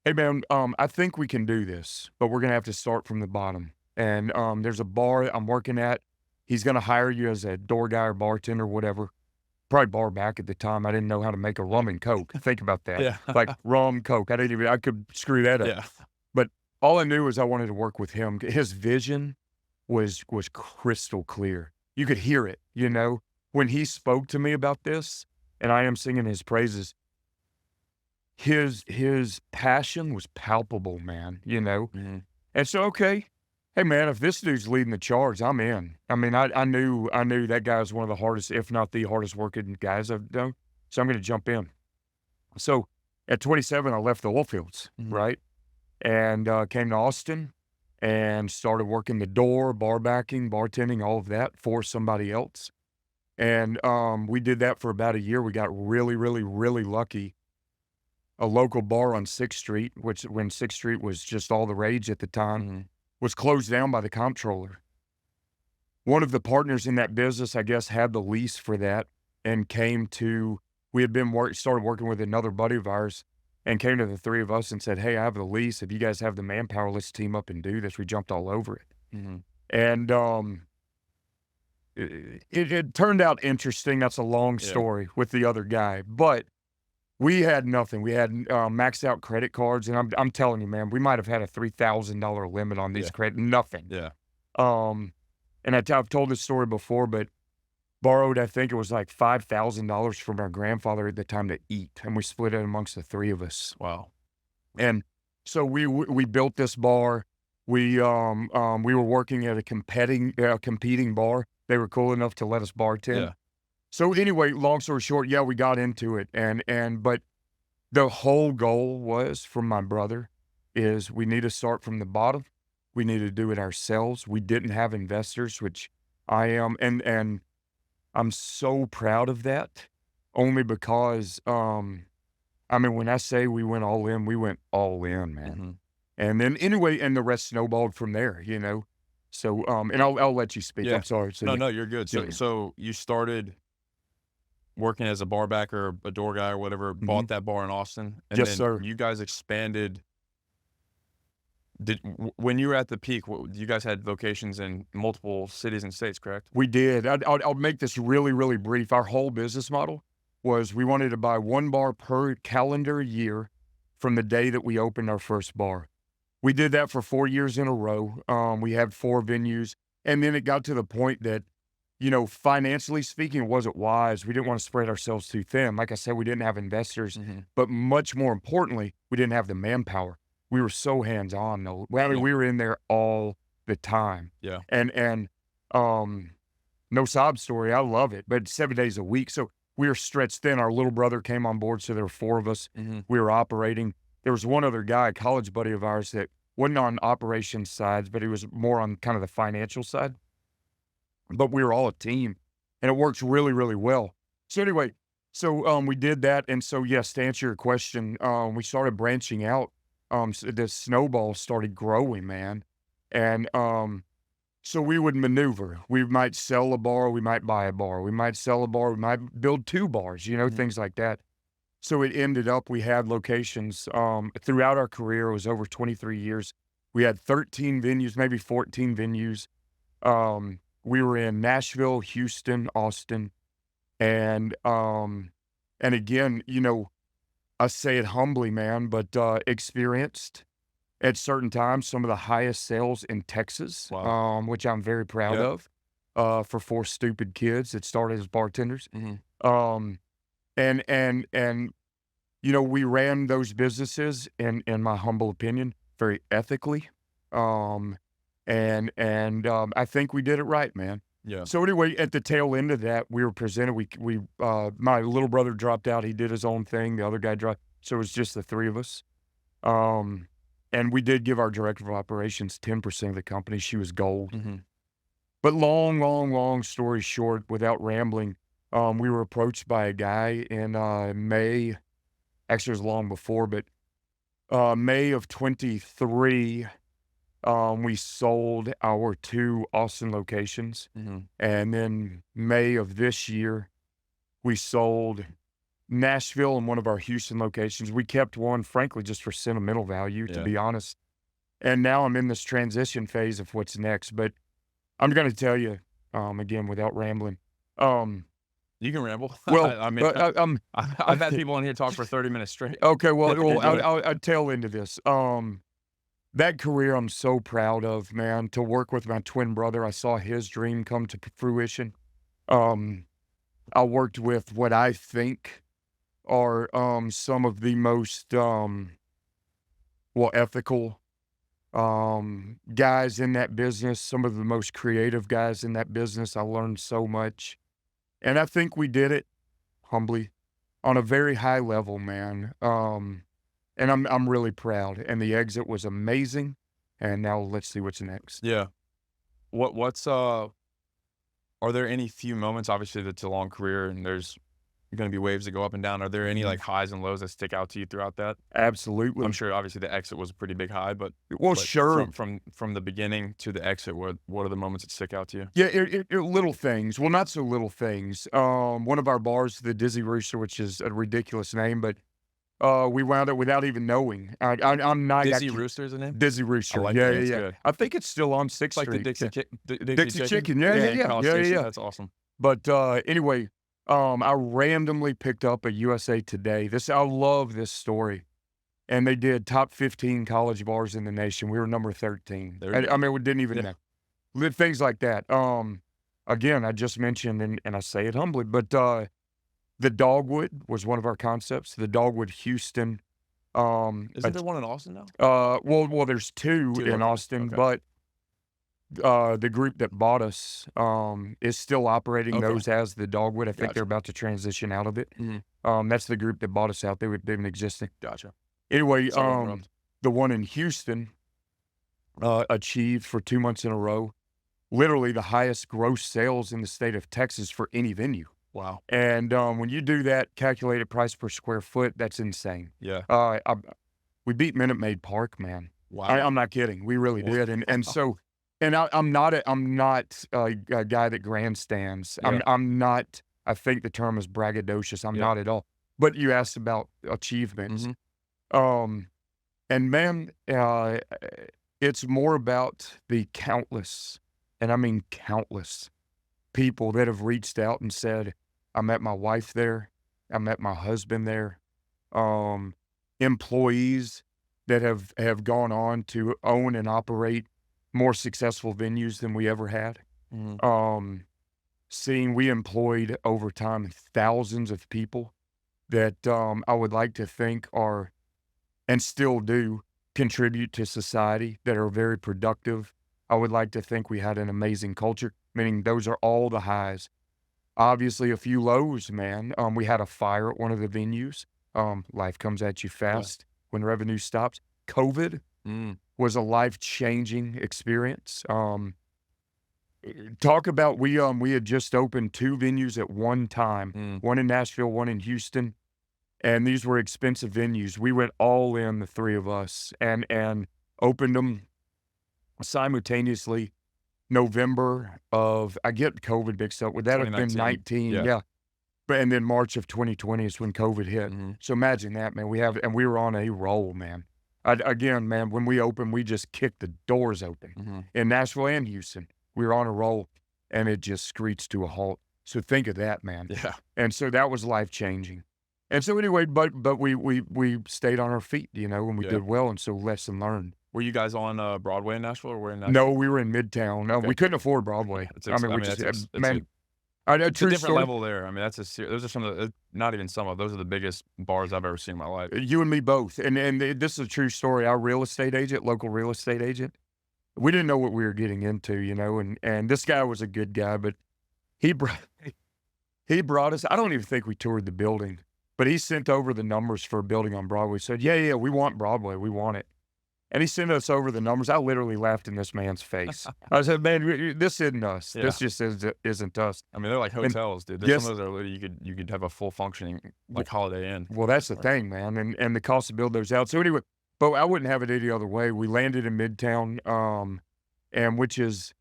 hey, man, I think we can do this, but we're going to have to start from the bottom. And there's a bar I'm working at. He's going to hire you as a door guy or bartender, whatever. Probably bar back at the time. I didn't know how to make a rum and Coke. Think about that. Yeah. Like rum, Coke. I could screw that up. Yeah. But all I knew was I wanted to work with him. His vision was crystal clear. You could hear it, when he spoke to me about this, and I am singing his praises. His passion was palpable, man, Mhm. And so, okay, hey, man, if this dude's leading the charge, I'm in. I mean, I knew that guy was one of the hardest, if not the hardest working guys I've known, so I'm gonna jump in. So, at 27, I left the oil fields, Mhm. right? And, came to Austin and started working the door, bar backing, bartending, all of that for somebody else. And, we did that for about a year. We got really, really, really lucky. A local bar on 6th Street, which when 6th Street was just all the rage at the time, Mhm. was closed down by the comptroller. One of the partners in that business, I guess, had the lease for that and we had started working with another buddy of ours and came to the three of us and said, hey, I have the lease. If you guys have the manpower, let's team up and do this. We jumped all over it. Mhm. And it turned out interesting. That's a long Yeah. story with the other guy, but we had nothing. We had maxed out credit cards, and I'm telling you, man, we might have had a $3,000 limit on these Yeah. credit. Nothing. Yeah. And I've told this story before, but borrowed, I think it was like $5,000 from our grandfather at the time to eat, and we split it amongst the three of us. Wow. And so we built this bar. We were working at a competing bar. They were cool enough to let us bartend. Yeah. So anyway, long story short, yeah, we got into it, but the whole goal was from my brother is we need to start from the bottom. We need to do it ourselves. We didn't have investors, which I am, and I'm so proud of that, only because I mean, when I say we went all in, we went all in, man. Mhm. And then anyway, and the rest snowballed from there. So and I'll let you speak. Yeah. I'm sorry. So No, yeah, no, you're good. So yeah. so you started working as a bar backer, a door guy or whatever, bought that bar in Austin, and Yes, then sir. you guys expanded. When you were at the peak, you guys had locations in multiple cities and states, correct? We did. I'll make this really, really brief. Our whole business model was we wanted to buy one bar per calendar year from the day that we opened our first bar. We did that for 4 years in a row. We had 4 venues, and then it got to the point that, financially speaking, it wasn't wise. We didn't want to spread ourselves too thin. Like I said, we didn't have investors, Mhm. but much more importantly, we didn't have the manpower. We were so hands-on, though. Well, I mean, Yeah. we were in there all the time. Yeah. And Um, no sob story. I love it, but 7 days a week. So we were stretched thin. Our little brother came on board. So there were 4 of us. Mhm. We were operating. There was one other guy, a college buddy of ours, that wasn't on operations sides, but he was more on kind of the financial side. But we were all a team, and it works really, really well. So anyway, we did that, and so yes, to answer your question, we started branching out. The snowball started growing, man, and so we would maneuver. We might sell a bar, we might buy a bar, we might sell a bar, we might build 2 bars, Mhm. things like that. So it ended up we had locations throughout our career. It was over 23 years. We had 13 venues, maybe 14 venues. We were in Nashville, Houston, Austin, and again, I say it humbly, man, but experienced at certain times some of the highest sales in Texas, Wow. which I'm very proud Yeah. of, for 4 stupid kids that started as bartenders. Mhm. Um, and we ran those businesses in my humble opinion, very ethically. Um, I think we did it right, man. Yeah. So anyway, at the tail end of that, we were presented. My little brother dropped out. He did his own thing. The other guy dropped. So it was just the 3 of us. Um, and we did give our director of operations 10% of the company. She was gold. Mhm. But long, long, long story short, without rambling, we were approached by a guy in May. Actually, it was long before, but May of 23, we sold our 2 Austin locations. Mhm. And then May of this year, we sold Nashville and one of our Houston locations. We kept one, frankly, just for sentimental value, to Yeah. be honest. And now I'm in this transition phase of what's next. But I'm going to tell you, again, without rambling. Um, You can ramble. well, I mean, I've had I, people in here talk for 30 minutes straight. okay, You're I'll, good. I'll tail into this. That career I'm so proud of, man, to work with my twin brother. I saw his dream come to fruition. Um, I worked with what I think are some of the most ethical guys in that business, some of the most creative guys in that business. I learned so much. And I think we did it humbly on a very high level, man. And I'm really proud. And the exit was amazing. And now let's see what's next. Yeah. What's are there any few moments, obviously, that's a long career and there's gonna be waves that go up and down. Are there any, Mhm. like, highs and lows that stick out to you throughout that? I'm Absolutely. sure obviously the exit was a pretty big high, but Well, but sure. from the beginning to the exit, what are the moments that stick out to you? Yeah, little things. Well, not so little things. One of our bars, the Dizzy Rooster, which is a ridiculous name, but we wound up without even knowing. I'm not Dizzy Rooster is the name? Dizzy I Rooster. like the Yeah, name, yeah, it's yeah. good. I think it's still on Sixth It's like the Street. Dixie Ki D Dixie Dixie Chicken? Chicken. Yeah, yeah, Yeah, in yeah, College yeah, yeah, Station, yeah. that's awesome. But anyway, I randomly picked up a USA Today. I love this story. And they did top 15 college bars in the nation. We were number 13. There we I go. mean, we didn't even Yeah. know. Things like that. Again, I just mentioned, and I say it humbly, but the Dogwood was one of our concepts. The Dogwood Houston. Isn't there one in Austin now? There's 2 2, in okay, Austin, okay, but the group that bought us is still operating okay, those as the Dogwood. I think they're gotcha. about to transition out of it. Mhm, That's the group that bought us out. They've been existing. gotcha. Anyway, Sorry to interrupt. the one in Houston achieved for 2 months in a row literally the highest gross sales in the state of Texas for any venue. Wow. And when you do that calculated price per square foot, that's insane. Yeah. I We beat Minute Maid Park, man. Wow. I'm not kidding. We really Wow. did. I'm not a guy that grandstands. Yeah, I'm not. I think the term is braggadocious. I'm yeah. not at all. But you asked about achievements. Mhm. Um, and man, it's more about the countless, and I mean countless people that have reached out and said, I met my wife there. I met my husband there. Um, Employees that have gone on to own and operate more successful venues than we ever had. Mhm. Um, Seeing we employed over time thousands of people that I would like to think are and still do contribute to society that are very productive. I would like to think we had an amazing culture. meaning those are all the highs. Obviously, a few lows, man. We had a fire at one of the venues. Life comes at you fast when revenue stops. COVID was a life-changing experience. Talk about we had just opened 2 venues at one time, one in Nashville, one in Houston, and these were expensive venues. We went all in, the 3 of us, and opened them simultaneously. November of I get COVID mixed up. Would that have been 19? Yeah. But and then March of 2020 is when COVID hit. So imagine that, man. We were on a roll, man. Again, man, when we opened, we just kicked the doors open in Nashville and Houston. We were on a roll, and it just screeched to a halt. So think of that, man. Yeah. And so that was life changing. And so anyway, but we stayed on our feet, you know, and we did well. And so lesson learned. Were you guys on Broadway in Nashville, or were in Nashville? No, we were in Midtown. No, we couldn't afford Broadway. Man, it's a different story. level there. I mean, those are some of the not even some of those are the biggest bars I've ever seen in my life. You and me both. And this is a true story. Our real estate agent, local real estate agent, we didn't know what we were getting into, you know. And this guy was a good guy, but he brought us. I don't even think we toured the building, but he sent over the numbers for a building on Broadway. He said, yeah, we want Broadway. We want it. And he sent us over the numbers. I literally laughed in this man's face. I said, man, this isn't us. This just isn't us. I mean, they're like hotels, dude. Some of those are you could have a full functioning like Holiday Inn. Well, that's the thing, man. And the cost to build those out. So anyway, but I wouldn't have it any other way. We landed in Midtown, and which is,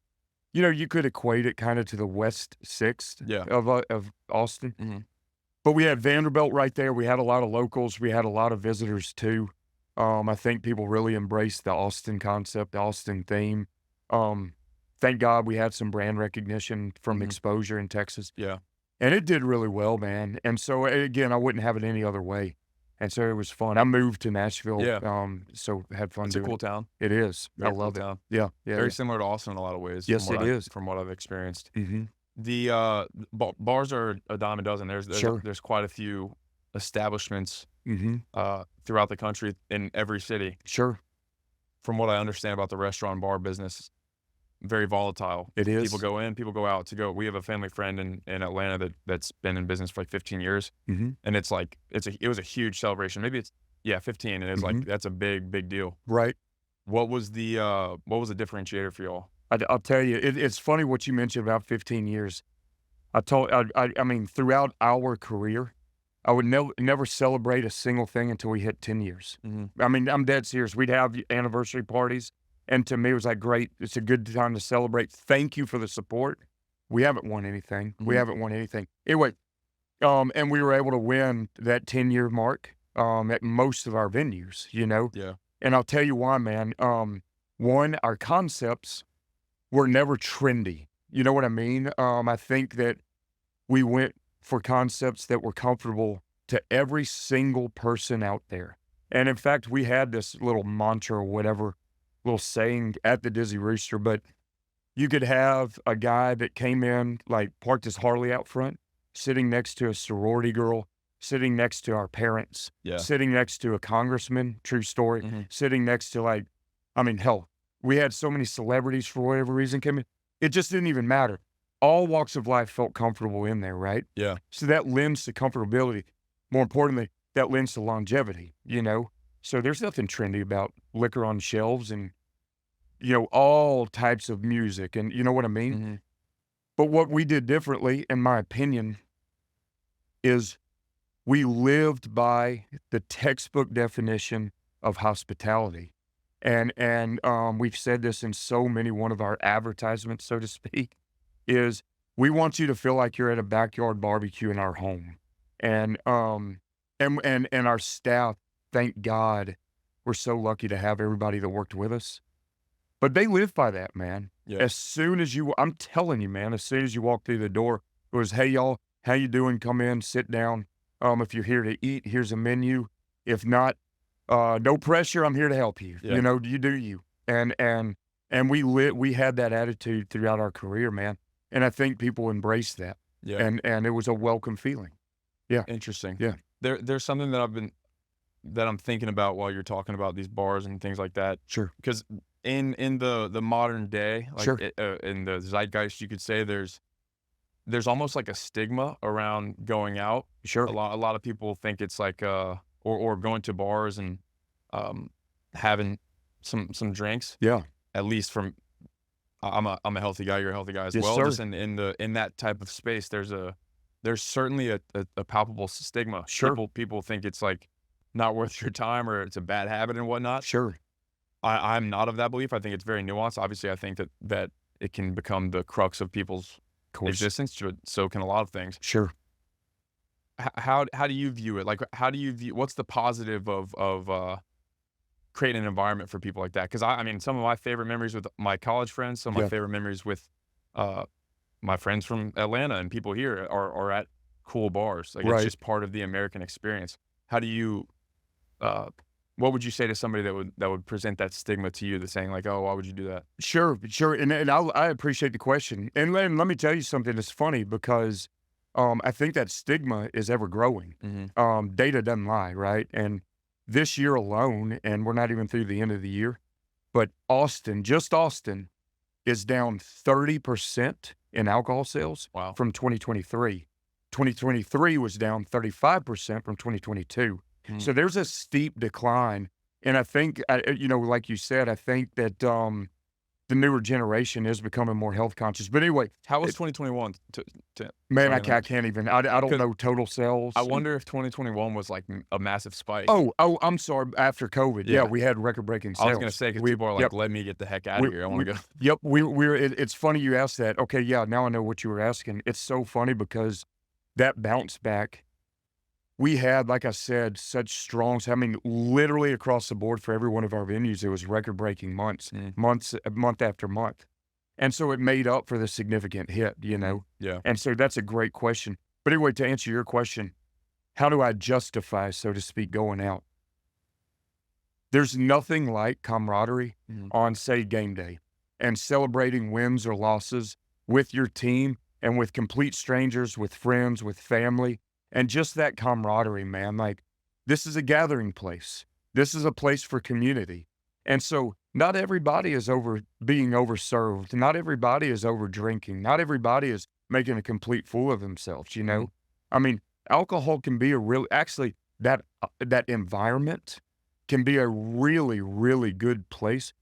you know, you could equate it kind of to the West 6th of Austin. But we had Vanderbilt right there. We had a lot of locals. We had a lot of visitors too. I think people really embraced the Austin concept, the Austin theme. Thank God we had some brand recognition from exposure in Texas. Yeah. And it did really well, man. And so, again, I wouldn't have it any other way. And so it was fun. I moved to Nashville. So had fun It's doing a cool it. town. It is. I Very love cool it. town. Yeah. Very similar to Austin in a lot of ways. Yes, it is. From what I've experienced. Mm-hmm. The bars are a dime a dozen. There's quite a few establishments throughout the country in every city. Sure. From what I understand about the restaurant and bar business, very volatile. It is. People go in, people go out. We have a family friend in Atlanta that's been in business for like 15 years, and it's like it was a huge celebration. Maybe it's 15, and it's like that's a big deal. Right. What was the differentiator for y'all? I'll tell you, it's funny what you mentioned about 15 years. I mean, throughout our career, I would never celebrate a single thing until we hit 10 years. I mean, I'm dead serious. We'd have anniversary parties, and to me, it was like, great, it's a good time to celebrate. Thank you for the support. We haven't won anything. We haven't won anything. Anyway, and we were able to win that 10-year mark at most of our venues, you know? Yeah. And I'll tell you why, man. One, our concepts were never trendy. You know what I mean? I think that we went for concepts that were comfortable to every single person out there. And in fact, we had this little mantra or whatever, little saying at the Dizzy Rooster, but you could have a guy that came in, like parked his Harley out front, sitting next to a sorority girl, sitting next to our parents, sitting next to a congressman, true story, sitting next to hell, we had so many celebrities for whatever reason came in. It just didn't even matter. All walks of life felt comfortable in there, right? Yeah. So that lends to comfortability. More importantly, that lends to longevity, you know? So there's nothing trendy about liquor on shelves and, you know, all types of music, and you know what I mean? But what we did differently, in my opinion, is we lived by the textbook definition of hospitality. And we've said this in so many one of our advertisements, so to speak, is we want you to feel like you're at a backyard barbecue in our home. And our staff, thank God, we're so lucky to have everybody that worked with us. But they live by that, man. Yeah. As soon as I'm telling you, man, as soon as you walk through the door, it was, hey, y'all, how you doing? Come in, sit down. If you're here to eat, here's a menu. If not, no pressure. I'm here to help you. Yeah. You know, you do you. And we had that attitude throughout our career, man. And I think people embraced that. Yeah. And it was a welcome feeling. Yeah. Interesting. Yeah. There's something that I'm thinking about while you're talking about these bars and things like that. Sure. Because in the modern day, like, Sure. in the zeitgeist, you could say there's almost like a stigma around going out. Sure. A lot of people think it's like, or going to bars and, um, having some drinks, Yeah. at least from I'm a healthy guy, you're a healthy guy as Yes, well. sir. Just in that type of space, there's certainly a palpable stigma. Sure. People think it's, like, not worth your time or it's a bad habit and whatnot. Sure. I'm not of that belief. I think it's very nuanced. Obviously, I think that it can become the crux of people's Of course. existence, but so can a lot of things. Sure. How do you view it? Like, how do you view what's the positive of creating an environment for people like that? Because I mean, some of my favorite memories with my college friends, some of my Yeah. favorite memories with, uh, my friends from Atlanta and people here are at cool bars. Like, it's Right. just part of the American experience. How do you, uh what would you say to somebody that would present that stigma to you, that's saying like, "Oh, why would you do that?" Sure, sure, and I appreciate the question, and let me tell you something that's funny because, I think that stigma is ever growing. Mhm. Data doesn't lie, right? And this year alone, and we're not even through the end of the year, but just Austin, is down 30% in alcohol sales Wow. from 2023. 2023 was down 35% from 2022. Mm. So there's a steep decline. And I think, like you said, I think that the newer generation is becoming more health conscious. But anyway, How was it, 2021 to man, sorry to I interrupt. can't even, I don't 'Cause know total I sales. wonder if 2021 was like a massive spike. Oh, I'm sorry. After COVID, yeah, Yeah. we had record breaking I was gonna sales. say because We, people are like, yep, "Let me get the heck out we, of here. I we wanna go." yep, it's funny you asked that. Okay, yeah, now I know what you were asking. It's so funny because that bounce back, we had, like I said, such I mean, literally across the board for every one of our venues, it was record-breaking Mm, month after month. And so it made up for the significant hit, mhm. Yeah. And so that's a great question. But anyway, to answer your question, how do I justify, so to speak, going out? There's nothing like camaraderie Mhm. on, say, game day and celebrating wins or losses with your team and with complete strangers, with friends, with family, and just that camaraderie, man. Like, this is a gathering place. This is a place for community. And so, not everybody is being overserved. Not everybody is over drinking. Not everybody is making a complete fool of themselves. Mhm. I mean, alcohol can be actually, that environment can be a really, really good place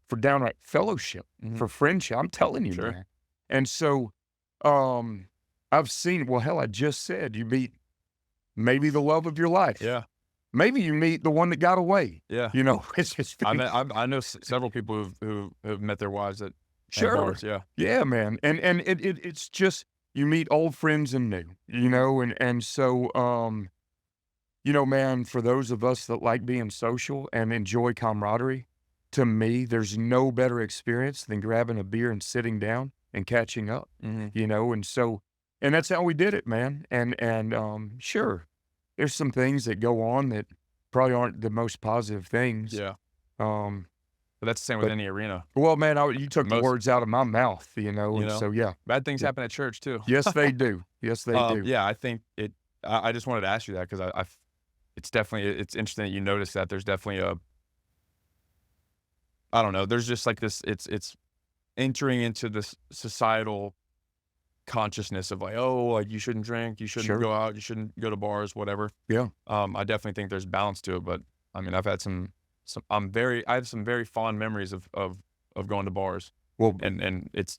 for downright fellowship, Mhm. for friendship. I'm telling you, Sure. man. And so, um, I've seen, well, hell, I just said you meet maybe the love of your life. Yeah. Maybe you meet the one that got away. Yeah. It's just I know several people who've met their wives at sure. bars. Yeah. Yeah, man. And it's just you meet old friends and new, and so man, for those of us that like being social and enjoy camaraderie, to me, there's no better experience than grabbing a beer and sitting down and catching up, Mhm. and so, and that's how we did it, man. And sure, there's some things that go on that probably aren't the most positive things. Yeah. Um, But that's the same with but any arena. well, man, you took the Most words out of my mouth, you and know? so yeah, Bad things yeah. happen at church too. Yes, they do. Yes, they do. Yeah, I think I just wanted to ask you that because it's definitely it's interesting that you noticed that there's definitely a I don't know, there's just like this it's entering into this societal consciousness of like, "Oh, like, you shouldn't drink, you shouldn't Sure. go out, you shouldn't go to bars," whatever. Yeah. I definitely think there's balance to it, but, I mean, I've had I have some very fond memories of going to bars, Well, and it's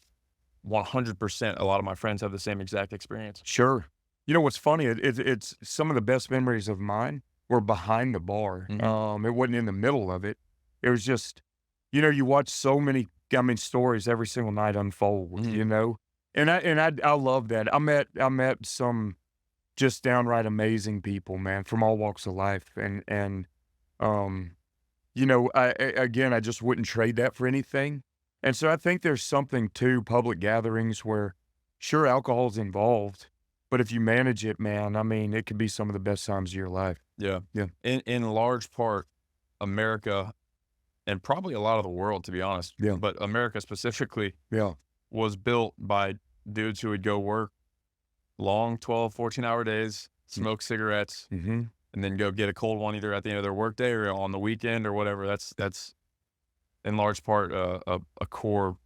100% a lot of my friends have the same exact experience. sure. You know what's funny? It's some of the best memories of mine were behind the bar. Mhm. It wasn't in the middle of it. It was just, you watch so many, I mean, stories every single night unfold. Mhm. And I love that. I met some just downright amazing people, man, from all walks of life, and um, again, I just wouldn't trade that for anything. And so I think there's something to public gatherings where, sure, alcohol's involved, but if you manage it, man, I mean, it could be some of the best times of your life. Yeah. Yeah. In large part, America, and probably a lot of the world, to be honest, Yeah. but America specifically Yeah. was built by dudes who would go work long 12, 14-hour days, smoke cigarettes, Mm-hmm. and then go get a cold one either at the end of their workday or on the weekend or whatever. in large part a core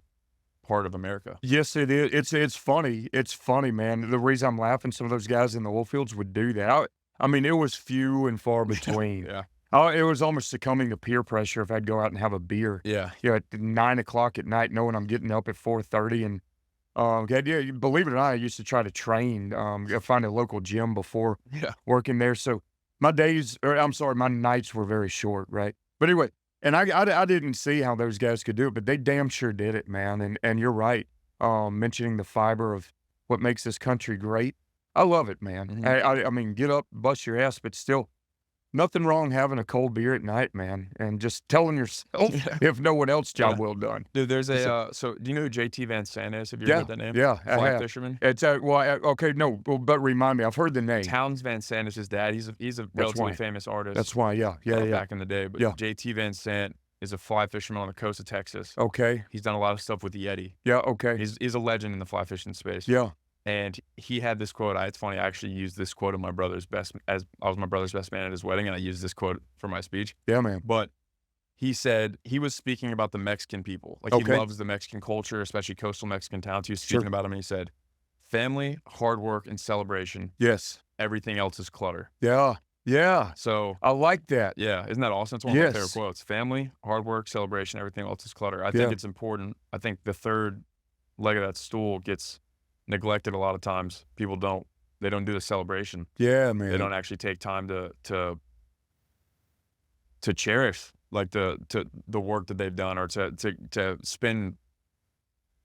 part of America. Yes, it is. It's funny. It's funny, man. The reason I'm laughing, some of those guys in the oil fields would do that. I mean, it was few and far between. Yeah. It was almost succumbing to peer pressure if I'd go out and have a beer. Yeah. At 9 o'clock at night, knowing I'm getting up at 4:30, and believe it or not, I used to try to train, find a local gym before Yeah. working there. So my nights were very short, right? But anyway, and I didn't see how those guys could do it, but they damn sure did it, man. And you're right, mentioning the fiber of what makes this country great. I love it, man. Mhm. I mean, get up, bust your ass, but still, nothing wrong having a cold beer at night, man, and just telling yourself, Yeah. if no one else, Yeah. job well done. Dude, there's It's a so do you know who JT Van Sant is? Have you ever Yeah, heard that name? yeah, I Fly have. fisherman. It's okay, no, well, but remind me, I've heard the name. Towns Van Sant is his dad. He's a relatively why. famous artist. That's why, yeah. Back in the day. But Yeah. JT Van Sant is a fly fisherman on the coast of Texas. Okay, He's done a lot of stuff with the Yeti. yeah, okay, He's a legend in the fly fishing space. yeah, And he had this quote. It's funny. I actually used this quote at as I was my brother's best man at his wedding, and I used this quote for my speech. yeah, man. But he said he was speaking about the Mexican people. Like he Okay. loves the Mexican culture, especially coastal Mexican towns. He was speaking Sure. about them, and he said, "Family, hard work, and celebration. Yes, Everything else is clutter." yeah, yeah, So I like that. yeah, isn't that awesome? It's one of my favorite Yes. quotes. Family, hard work, celebration, everything else is clutter. I Yeah. think it's important. I think the third leg of that stool gets neglected a lot of times. They don't do the celebration. Yeah, They man. don't actually take time to cherish like the work that they've done, or to spend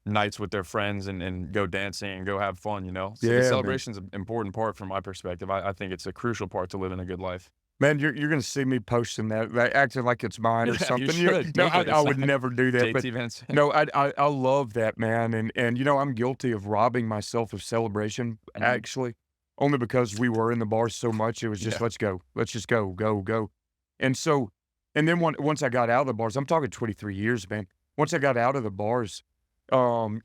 nights with their friends and go dancing and go have fun, you know? So Yeah, the man. celebration's an important part from my perspective. I think it's a crucial part to living a good life. Man, you're gonna see me posting that, like, acting like it's mine or Yeah, you something. should. No, Do it. I would never do that, but JT Vance. no, I love that, man, and, I'm guilty of robbing myself of celebration, Mhm. actually, only because we were in the bar so much, it was just, Yeah. "Let's go. Let's just go, go, go." And so and then once I got out of the bars, I'm talking 23 years, man. Once I got out of the bars, when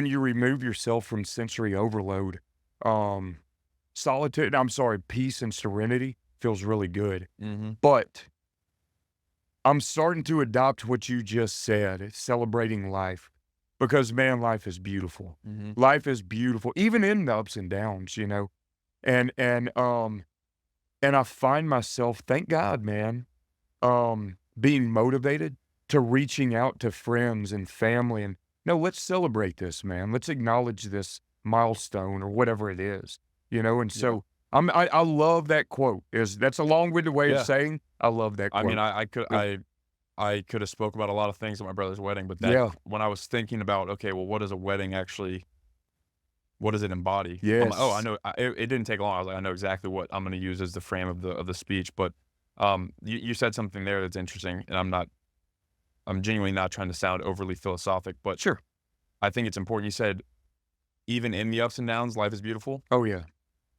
you remove yourself from sensory overload, um, peace and serenity feels really good. Mhm. But I'm starting to adopt what you just said, celebrating life, because, man, life is beautiful. Mhm. Life is beautiful, even in the ups and downs, and I find myself, thank God, man, being motivated to reaching out to friends and family and, "No, let's celebrate this, man. Let's acknowledge this milestone," or whatever it is, and Yeah. so I love that quote. That's a long-winded way of Yeah. saying I love that I quote. mean, Yeah. I could have spoke about a lot of things at my brother's wedding, but Yeah. when I was thinking about, okay, well, what does a wedding actually what does it embody? I'm like, "Oh, I Yes. know." It didn't take long. I was like, "I know exactly what I'm gonna use as the frame of the speech." But, you said something there that's interesting, and I'm genuinely not trying to sound overly philosophic, but Sure. I think it's important. You said, "Even in the ups and downs, life is beautiful." Oh, yeah.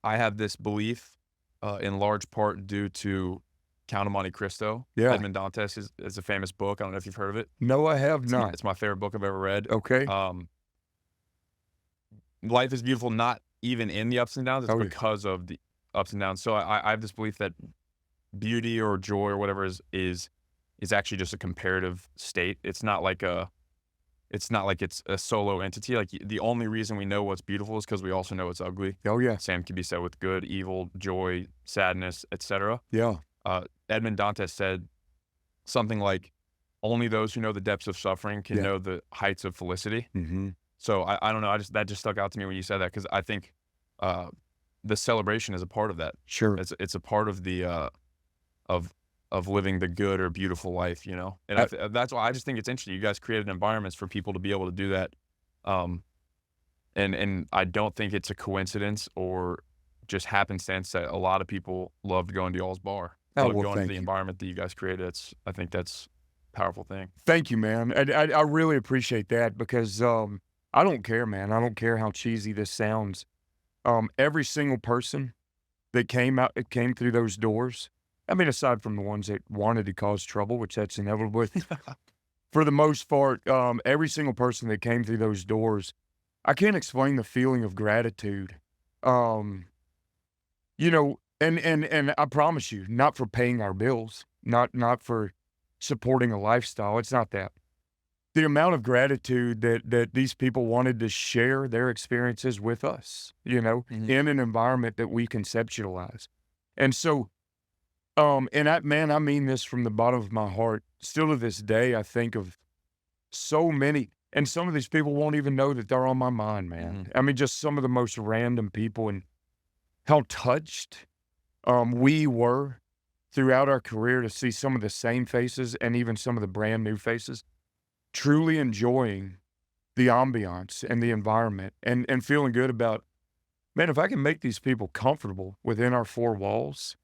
I have this belief, in large part due to Count of Monte Cristo. Yeah. Edmond Dantes is a famous book. I don't know if you've heard of it. No, I have It's my not. it's my favorite book I've ever read. Okay. Life is beautiful, not even in the ups and downs. It's Oh, yeah. because of the ups and downs. So I have this belief that beauty or joy or whatever is actually just a comparative state. It's not like it's a solo entity. Like the only reason we know what's beautiful is because we also know it's ugly. Oh, yeah. Same can be said with good, evil, joy, sadness, etc. Yeah. Edmond Dantes said something like, "Only those who know the depths of suffering can Yeah. know the heights of felicity." Mhm. So I don't know. That just stuck out to me when you said that, because I think the celebration is a part of that. Sure. It's a part of the of living the good or beautiful life, you know. And that's why I just think it's interesting. You guys created environments for people to be able to do that, and I don't think it's a coincidence or just happenstance that a lot of people loved going to y'all's bar, Oh, loved well, going to thank the you. environment that you guys created. I think that's a powerful thing. Thank you, man. I really appreciate that because, I don't care, man. I don't care how cheesy this sounds. Every single person that came through those doors, I mean, aside from the ones that wanted to cause trouble, which that's inevitable, for the most part, every single person that came through those doors, I can't explain the feeling of gratitude. Um, and I promise you, not for paying our bills, not for supporting a lifestyle. It's not that. The amount of gratitude that these people wanted to share their experiences with us, Mhm. in an environment that we conceptualize. And so, and I mean this from the bottom of my heart. Still to this day, I think of so many, and some of these people won't even know that they're on my mind, man. Mhm. I mean, just some of the most random people, and how touched we were throughout our career to see some of the same faces and even some of the brand new faces truly enjoying the ambiance and the environment, and feeling good about, man, if I can make these people comfortable within our four walls,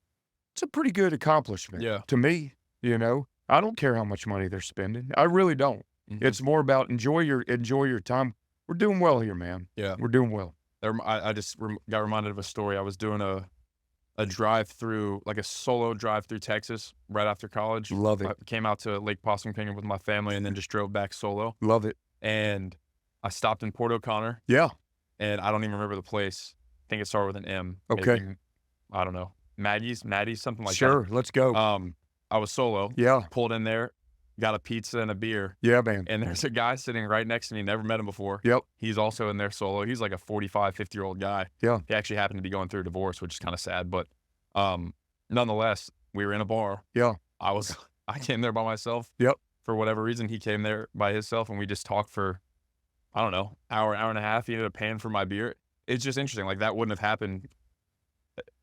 it's a pretty good accomplishment Yeah. to me. I don't care how much money they're spending. I really don't. Mhm. It's more about enjoy your time. We're doing well here, man. Yeah. We're doing well. I just got reminded of a story. I was doing a drive through, like a solo drive through Texas right after college. Love I it. came out to Lake Possum with my family and then just drove back solo. Love it. And I stopped in Port O'Connor, Yeah. and I don't even remember the place. I think it started with an M. Okay. Maybe, I don't know. Maddie's, something like that. Sure. Let's go. I was solo, Yeah. pulled in there, got a pizza and a beer, Yeah, man. and there's a guy sitting right next to me, never met him before. Yep. He's also in there solo. He's like a 45, 50-year-old guy. Yeah. He actually happened to be going through a divorce, which is kinda sad, but, nonetheless, we were in a bar. Yeah. I came there by myself. Yep. For whatever reason, he came there by himself, and we just talked for, I don't know, hour and a half. He ended up paying for my beer. It's just interesting, like, that wouldn't have happened.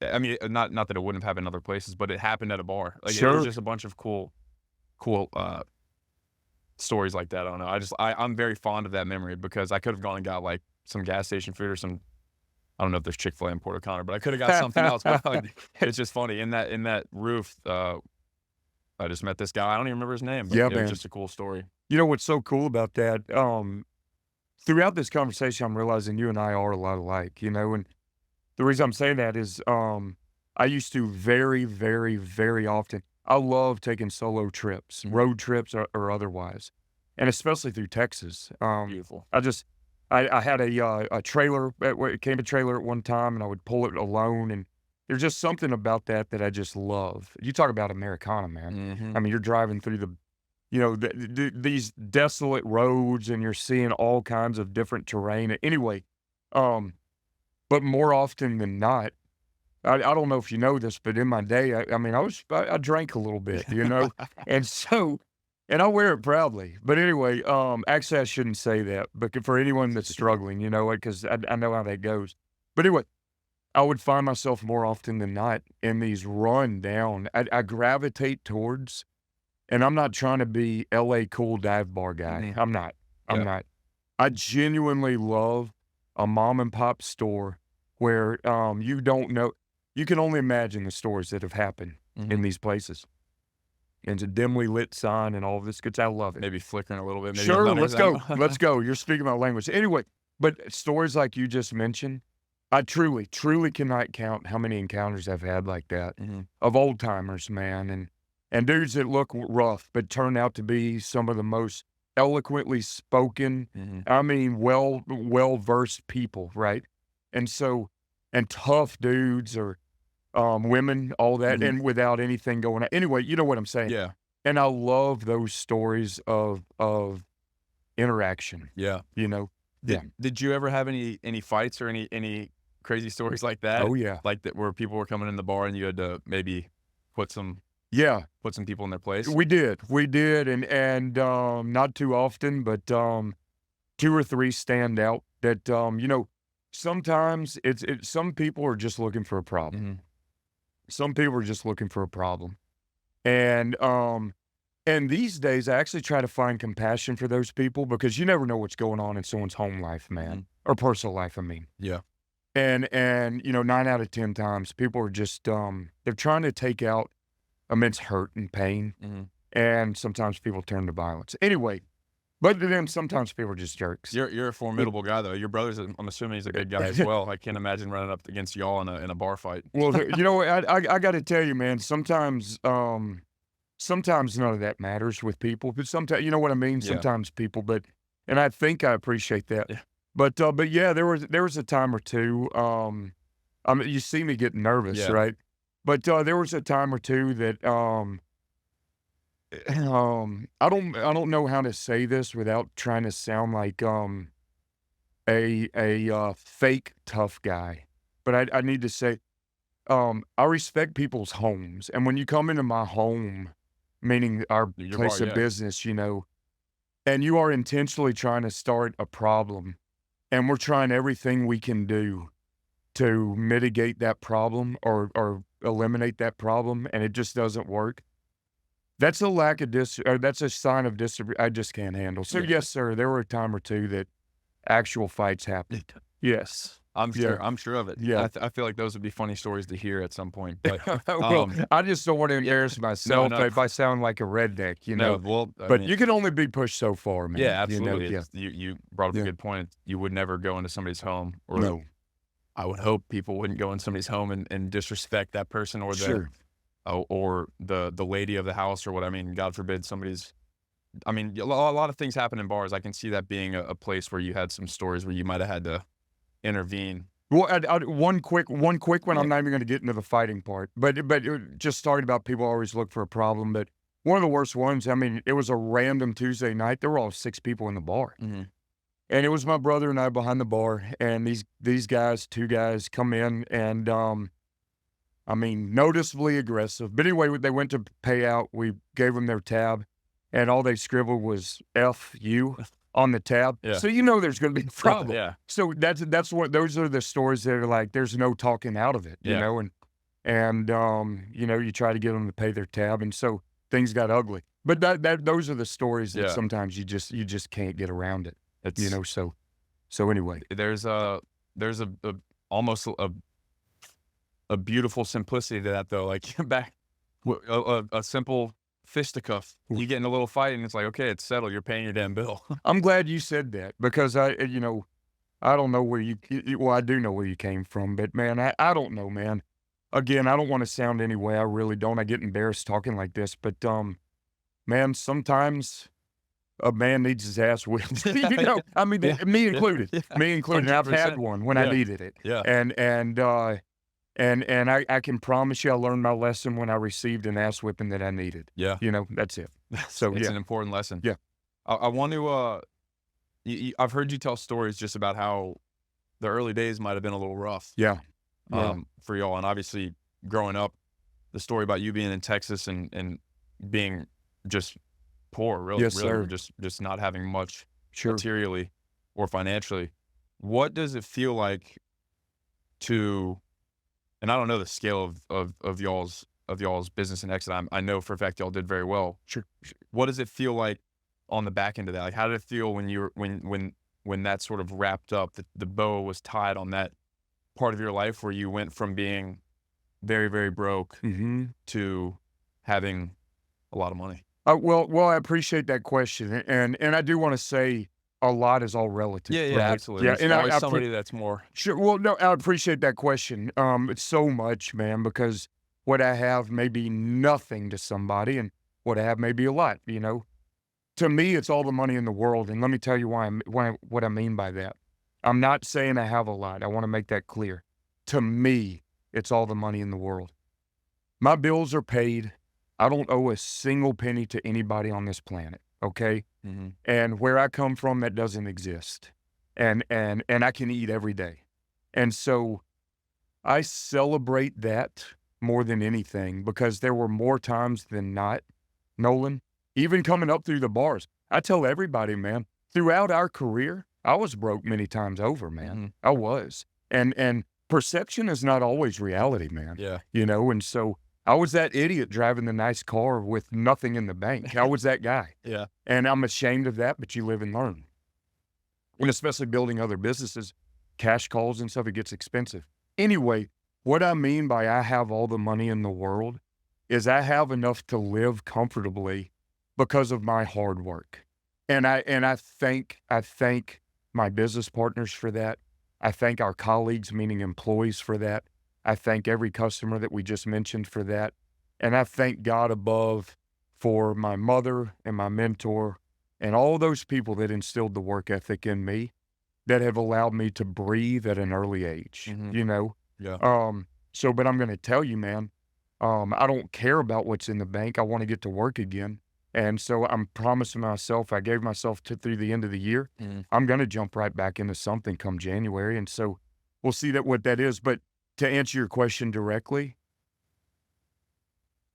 I mean, not that it wouldn't have happened in other places, but it happened at a bar. Like, it was Sure. just a bunch of cool, stories like that. I don't know. I'm very fond of that memory because I could have gone and got, like, some gas station food or some, I don't know if there's Chick-fil-A in Port O'Connor, but I could have got something else, but, like, it's just funny. In that roof, I just met this guy. I don't even remember his name, but Yeah, it was man. just a cool story. You know what's so cool about that? Throughout this conversation, I'm realizing you and I are a lot alike, and the reason I'm saying that is, I used to very, very, very often. I love taking solo trips, Mhm. road trips or otherwise, and especially through Texas. Beautiful. I had a trailer. It came a trailer at one time, and I would pull it alone. And there's just something about that I just love. You talk about Americana, man. Mhm. I mean, you're driving through these desolate roads, and you're seeing all kinds of different terrain. Anyway, um, but more often than not, I don't know if you know this, but in my day, I mean, I drank a little bit, and so, and I wear it proudly. But anyway, actually, I shouldn't say that, but for anyone that's struggling, because I know how that goes. But anyway, I would find myself more often than not in these run down. I gravitate towards, and I'm not trying to be LA cool dive bar guy. Mhm. I'm not. I'm Yeah. not. I genuinely love a mom and pop store where, you don't know, you can only imagine the stories that have happened in Mhm. these places. And it's a dimly lit sign and all of this good, I love it. Maybe flickering a little bit, maybe Sure, letters, let's I don't go. know. Let's go. You're speaking my language. Anyway, but stories like you just mentioned, I truly, truly cannot count how many encounters I've had like that Mhm. of old timers, man, and dudes that look rough but turn out to be some of the most eloquently spoken, Mhm. I mean, well versed people, right? And so, and tough dudes or women, all that, Mhm. and without anything going on. Anyway, you know what I'm saying. Yeah. And I love those stories of interaction, Yeah. you know? Yeah. Did you ever have any fights or any crazy stories like that? Oh, yeah. Like that where people were coming in the bar and you had to maybe put some Yeah. put some people in their place? We did, and, not too often, but, 2 or 3 stand out that, sometimes some people are just looking for a problem. Mhm. Some people are just looking for a problem. And these days, I actually try to find compassion for those people because you never know what's going on in someone's home life, man, Mhm. or personal life, I mean. Yeah. And 9 out of 10 times, people are just, they're trying to take out immense hurt and pain, Mhm. and sometimes people turn to violence. Anyway, but then sometimes people are just jerks. You're a formidable guy though. Your brother's I'm assuming he's a good guy as well. I can't imagine running up against y'all in a bar fight. Well, you know what? I gotta tell you, man, sometimes none of that matters with people, but sometimes, you know what I mean? Yeah. Sometimes people, and I think I appreciate that. Yeah. But yeah, there was a time or two, I mean, you see me get nervous, Yeah. right? But, there was a time or two that, I don't know how to say this without trying to sound like, fake tough guy, but I need to say, I respect people's homes, and when you come into my home, meaning our Your bar, place of yeah. business, and you are intentionally trying to start a problem, and we're trying everything we can do to mitigate that problem or eliminate that problem, and it just doesn't work. That's a lack of or that's a sign of I just can't handle. So, Yeah. yes, sir, there were a time or 2 that actual fights happened. Yes. Yeah. I'm sure of it. Yeah. I feel like those would be funny stories to hear at some point, but, Well, I just don't wanna yeah. embarrass No, myself no. if I sound like a redneck, No, well, I but mean, you can only be pushed so far, yeah, man, absolutely. Yeah. It's you brought up a Yeah. good point. You would never go into somebody's home, or No. I would hope people wouldn't go in somebody's home and disrespect that person, or Sure. the lady of the house, or what. I mean, God forbid somebody's. I mean, a lot of things happen in bars. I can see that being a place where you had some stories where you might have had to intervene. Well, one quick one, Yeah. I'm not even gonna get into the fighting part, but just talking about people always look for a problem, but one of the worst ones, I mean, it was a random Tuesday night, there were all 6 people in the bar, Mhm. and it was my brother and I behind the bar, and these guys, 2 guys come in and, I mean, noticeably aggressive, but anyway, they went to pay out, we gave them their tab, and all they scribbled was "F you" on the tab, Yeah. so there's gonna be a problem. Yeah. So that's what those are the stories that are like, there's no talking out of it, Yeah. you try to get them to pay their tab, and so things got ugly. But those are the stories that Yeah. sometimes you just can't get around it, It's so anyway. there's a almost a beautiful simplicity to that, though. Like, back, a simple fisticuff. You get in a little fight, and it's like, okay, it's settled. You're paying your damn bill. I'm glad you said that because I don't know where well, I do know where you came from, but man, I don't know, man. Again, I don't want to sound any way. I really don't. I get embarrassed talking like this, but man, sometimes a man needs his ass whipped. I mean, Yeah. me Yeah. included. Yeah. Me included. And I've had 100%. one when I Yeah. needed it, Yeah. and I can promise you, I learned my lesson when I received an ass whipping that I needed. Yeah. That's it. It's So it's yeah, an important lesson. yeah, I want to, I've heard you tell stories just about how the early days might have been a little rough, yeah, yeah. for y'all, and obviously growing up, the story about you being in Texas and being just poor, really, Yes, really sir. just not having much Sure. materially or financially. What does it feel like to, and I don't know the scale of y'all's business and exit. I know for a fact y'all did very well. Sure. What does it feel like on the back end of that? Like, how did it feel when you were when that sort of wrapped up, the bow was tied on that part of your life where you went from being very, very broke Hmm. to having a lot of money? Well, I appreciate that question, and I do want to say a lot is all relative, Yeah, yeah, right? absolutely. Yeah, There's and always I somebody that's more. sure. Well, no, I appreciate that question. It's so much, man, because what I have may be nothing to somebody, and what I have may be a lot. To me, it's all the money in the world, and let me tell you what I mean by that. I'm not saying I have a lot. I want to make that clear. To me, it's all the money in the world. My bills are paid. I don't owe a single penny to anybody on this planet. Okay. Mhm. And where I come from, that doesn't exist. And I can eat every day. And so I celebrate that more than anything because there were more times than not, Nolan, even coming up through the bars. I tell everybody, man, throughout our career, I was broke many times over, man. Mhm. I was. And perception is not always reality, man. Yeah. And so I was that idiot driving the nice car with nothing in the bank. I was that guy. Yeah. And I'm ashamed of that, but you live and learn. And especially building other businesses, cash calls and stuff, it gets expensive. Anyway, what I mean by I have all the money in the world is I have enough to live comfortably because of my hard work. And I thank my business partners for that. I thank our colleagues, meaning employees, for that. I thank every customer that we just mentioned for that. And I thank God above for my mother and my mentor and all those people that instilled the work ethic in me that have allowed me to breathe at an early age, Mhm. you know? Yeah. But I'm going to tell you, man, I don't care about what's in the bank. I want to get to work again. And so I'm promising myself, I gave myself to through the end of the year, Mhm. I'm gonna jump right back into something come January, and so we'll see that what that is, but to answer your question directly,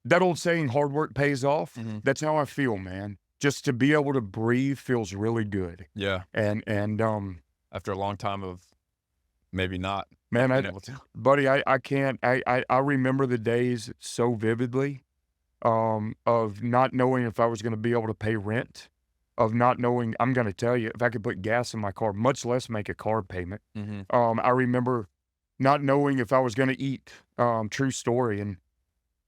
that old saying, "Hard work pays off," Mhm. that's how I feel, man. Just to be able to breathe feels really good, Yeah. and After a long time of maybe not man, being able to. buddy, I can't I remember the days so vividly, of not knowing if I was gonna be able to pay rent, of not knowing I'm gonna tell you, if I could put gas in my car, much less make a car payment. Mhm. I remember not knowing if I was gonna eat, true story, and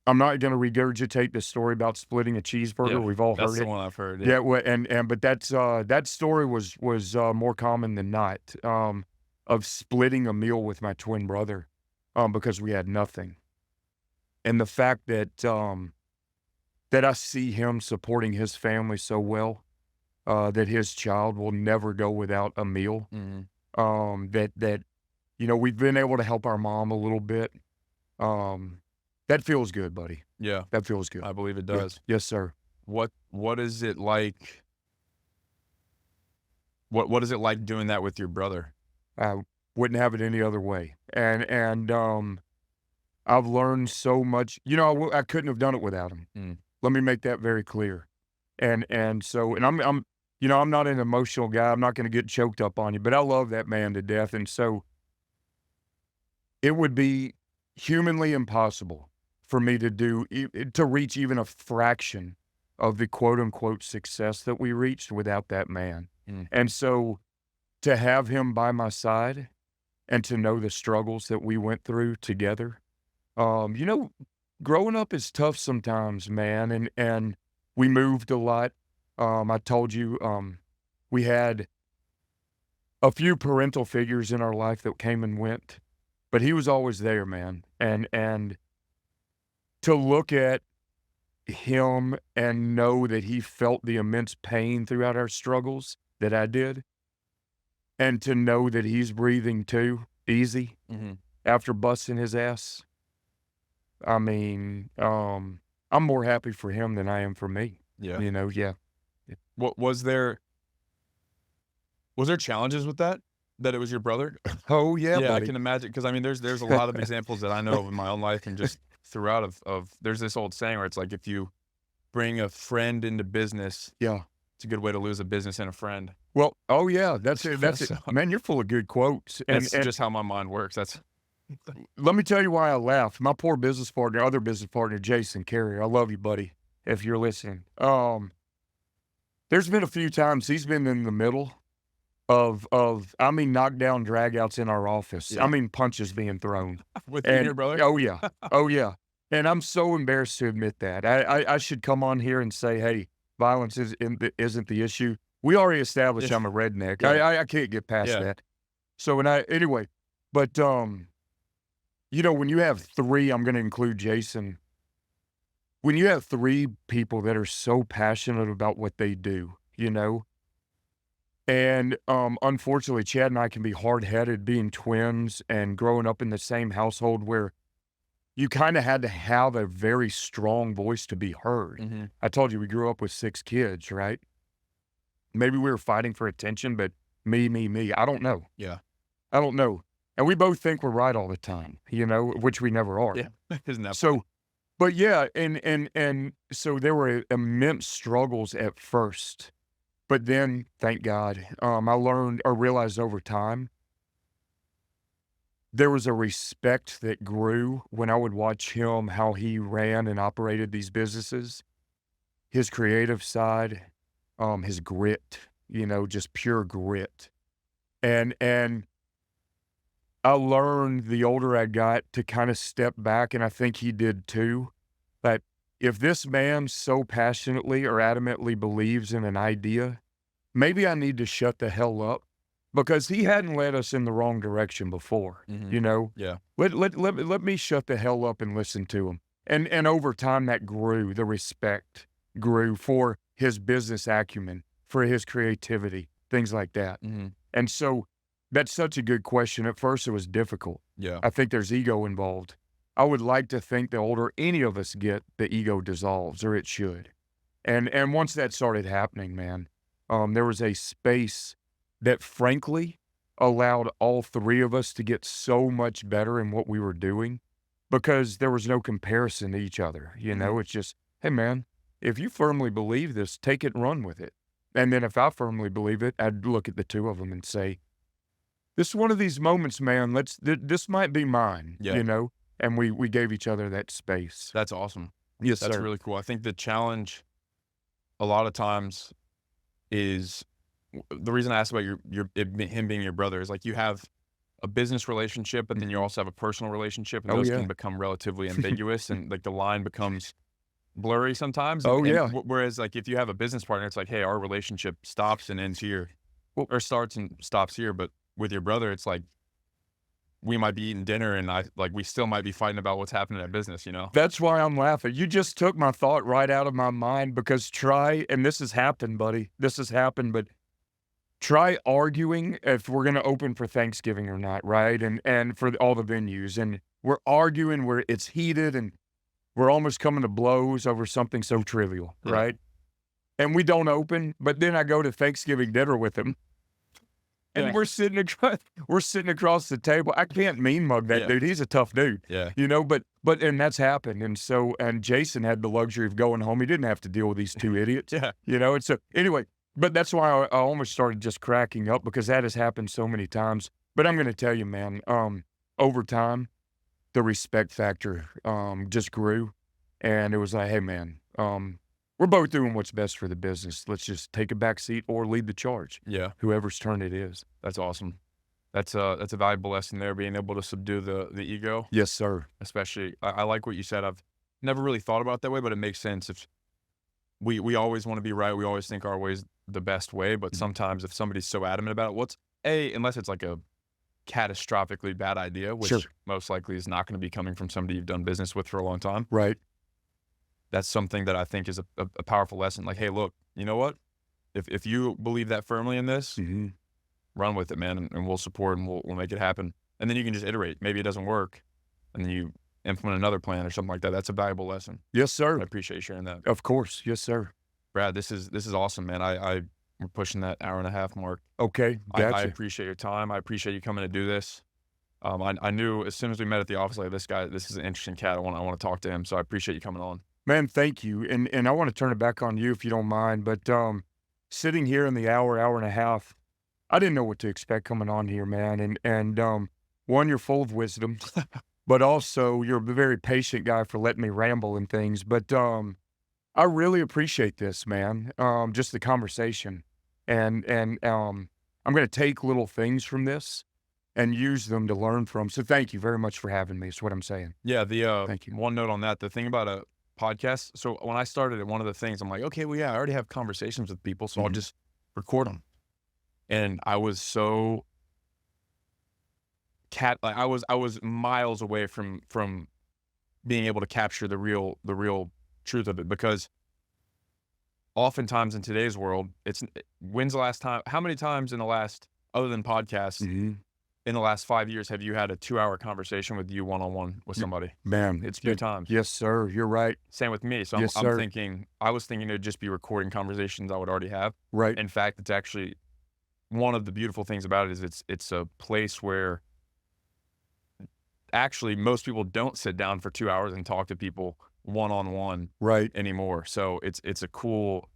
I'm not gonna regurgitate the story about splitting a Yeah. cheeseburger, we've all That's heard the it. one I've heard, yeah. Yeah, well, and but that story was more common than not, of splitting a meal with my twin brother, because we had nothing. And the fact that I see him supporting his family so well, that his child will never go without a meal, Mhm. that we've been able to help our mom a little bit, um, that feels good, buddy. Yeah. That feels good. I believe it Yeah. does. Yes, sir. What is it like what is it like doing that with your brother? I wouldn't have it any other way. And I've learned so much. I couldn't have done it without him. Mm. Let me make that very clear. And I'm I'm not an emotional guy. I'm not going to get choked up on you, but I love that man to death. And so it would be humanly impossible for me to reach even a fraction of the quote unquote success that we reached without that man. Mm. And so to have him by my side and to know the struggles that we went through together, um, you know, growing up is tough sometimes, man. And we moved a lot. I told you, we had a few parental figures in our life that came and went, but he was always there, man. And to look at him and know that he felt the immense pain throughout our struggles that I did, and to know that he's breathing too, easy, Mhm. after busting his ass. I mean, I'm more happy for him than I am for me. Yeah. Yeah. What was there challenges with that? That it was your brother? Oh, yeah, Yeah, I buddy. can imagine because I mean, there's a lot of examples that I know of in my own life and just throughout of there's this old saying where it's like, if you bring a friend into business, Yeah. it's a good way to lose a business and a friend. Well, oh, yeah, that's it, that's it. So, Man, you're full of good quotes, and it's and just how my mind works. That's let me tell you why I laughed. My poor business partner, other business partner, Jason Carrier, I love you, buddy, if you're listening. There's been a few times he's been in the middle of I mean, knockdown dragouts in our office. I yeah. mean, punches being thrown. With you and And your brother? oh, yeah. Oh, yeah. And I'm so embarrassed to admit that. I should come on here and say, "Hey, violence isn't the issue." We already established Yeah. I'm a redneck. Yeah. I can't get past Yeah. that. So anyway, but, when you have 3, I'm gonna include Jason. When you have 3 people that are so passionate about what they do, and, unfortunately, Chad and I can be hard-headed being twins and growing up in the same household where you kinda had to have a very strong voice to be heard. Mhm. I told you we grew up with 6 kids, right? Maybe we were fighting for attention, but me, me, me, I don't know. Yeah. I don't know. And we both think we're right all the time, which we never are. Yeah. Isn't that funny? So, but yeah, and so there were immense struggles at first, but then, thank God, I learned or realized over time, there was a respect that grew when I would watch him, how he ran and operated these businesses, his creative side, his grit, just pure grit. And I learned the older I got to kind of step back, and I think he did too. But if this man so passionately or adamantly believes in an idea, maybe I need to shut the hell up because he hadn't led us in the wrong direction before. Mhm. Yeah. Let me shut the hell up and listen to him. And over time that grew, the respect grew for his business acumen, for his creativity, things like that. Mhm. And so that's such a good question. At first it was difficult. Yeah. I think there's ego involved. I would like to think the older any of us get, the ego dissolves, or it should. And once that started happening, man, there was a space that frankly allowed all three of us to get so much better in what we were doing because there was no comparison to each other. You know, it's just, hey man, if you firmly believe this, take it and run with it. And then if I firmly believe it, I'd look at the two of them and say, this is one of these moments, man. This might be mine, Yeah. you know? And we gave each other that space. That's awesome. Yes, That's sir. really cool. I think the challenge a lot of times is the reason I asked about him being your brother is like you have a business relationship, but then you also have a personal relationship, and Oh, those yeah. can become relatively ambiguous, and like the line becomes blurry sometimes. Oh, And yeah. whereas like if you have a business partner, it's like, hey, our relationship stops and ends here, Well, or starts and stops here. But with your brother, it's like we might be eating dinner, and we still might be fighting about what's happening at business. You know? that's why I'm laughing. You just took my thought right out of my mind because and this has happened, buddy. This has happened, but try arguing if we're gonna open for Thanksgiving or not, right? And for all the venues, and we're arguing where it's heated and we're almost coming to blows over something so trivial, Yeah. right? And we don't open, but then I go to Thanksgiving dinner with him, and Yeah. we're sitting across the table. I can't mean mug that Yeah. dude. He's a tough dude, Yeah. you know. But and that's happened. And Jason had the luxury of going home. He didn't have to deal with these two idiots, Yeah. you know. And so anyway, but that's why I almost started just cracking up because that has happened so many times. But I'm gonna tell you, man, over time, the respect factor just grew, and it was like, hey, man, we're both doing what's best for the business. Let's just take a back seat or lead the charge, Yeah. whoever's turn it is. That's awesome. That's a valuable lesson there, being able to subdue the ego, Yes, sir. especially. I like what you said. I've never really thought about it that way, but it makes sense. If we always want to be right, we always think our way's the best way, but sometimes if somebody's so adamant about it, unless it's like a catastrophically bad idea, which Sure. most likely is not going to be coming from somebody you've done business with for a long time. Right. That's something that I think is a powerful lesson. Like, hey, look, you know what? If you believe that firmly in this, Mhm. run with it, man, and we'll support and we'll make it happen. And then you can just iterate. Maybe it doesn't work, and then you implement another plan or something like that. That's a valuable lesson. Yes, I sir. appreciate you sharing that, Of course. Yes, sir. Brad. This is awesome, man. We're pushing that hour and a half mark. Okay. I Gotcha. appreciate your time. I appreciate you coming to do this. I knew as soon as we met at the office, like this guy, this is an interesting cat. I want to talk to him. So I appreciate you coming on. Man, thank you. And I want to turn it back on you if you don't mind. But sitting here in the hour and a half, I didn't know what to expect coming on here, man. And one, you're full of wisdom, but also you're a very patient guy for letting me ramble and things. But I really appreciate this, man. Just the conversation. And I'm gonna take little things from this and use them to learn from. So thank you very much for having me, is what I'm saying. Yeah, the Thank you. one note on that, the thing about a podcast. So when I started it, one of the things I'm like, okay, well, yeah, I already have conversations with people, so I'll Mhm. just record them. And I was so like I was miles away from being able to capture the real truth of it, because oftentimes in today's world, when's the last time? How many times in the last, other than podcasts, Mhm. in the last 5 years have you had a 2-hour conversation with you one on one with somebody? Man, it's Few been times. yes, sir. You're right. Same with me. So Yes, I'm sir. thinking, I was thinking it'd just be recording conversations I would already have. Right. In fact, it's actually one of the beautiful things about it is it's a place where actually most people don't sit down for 2 hours and talk to people one on one Right. anymore. So it's a cool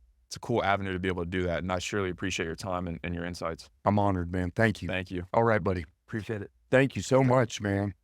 avenue to be able to do that. And I surely appreciate your time and your insights. I'm honored, man. Thank you. Thank you. All right, buddy. Appreciate it. Thank you so much, man.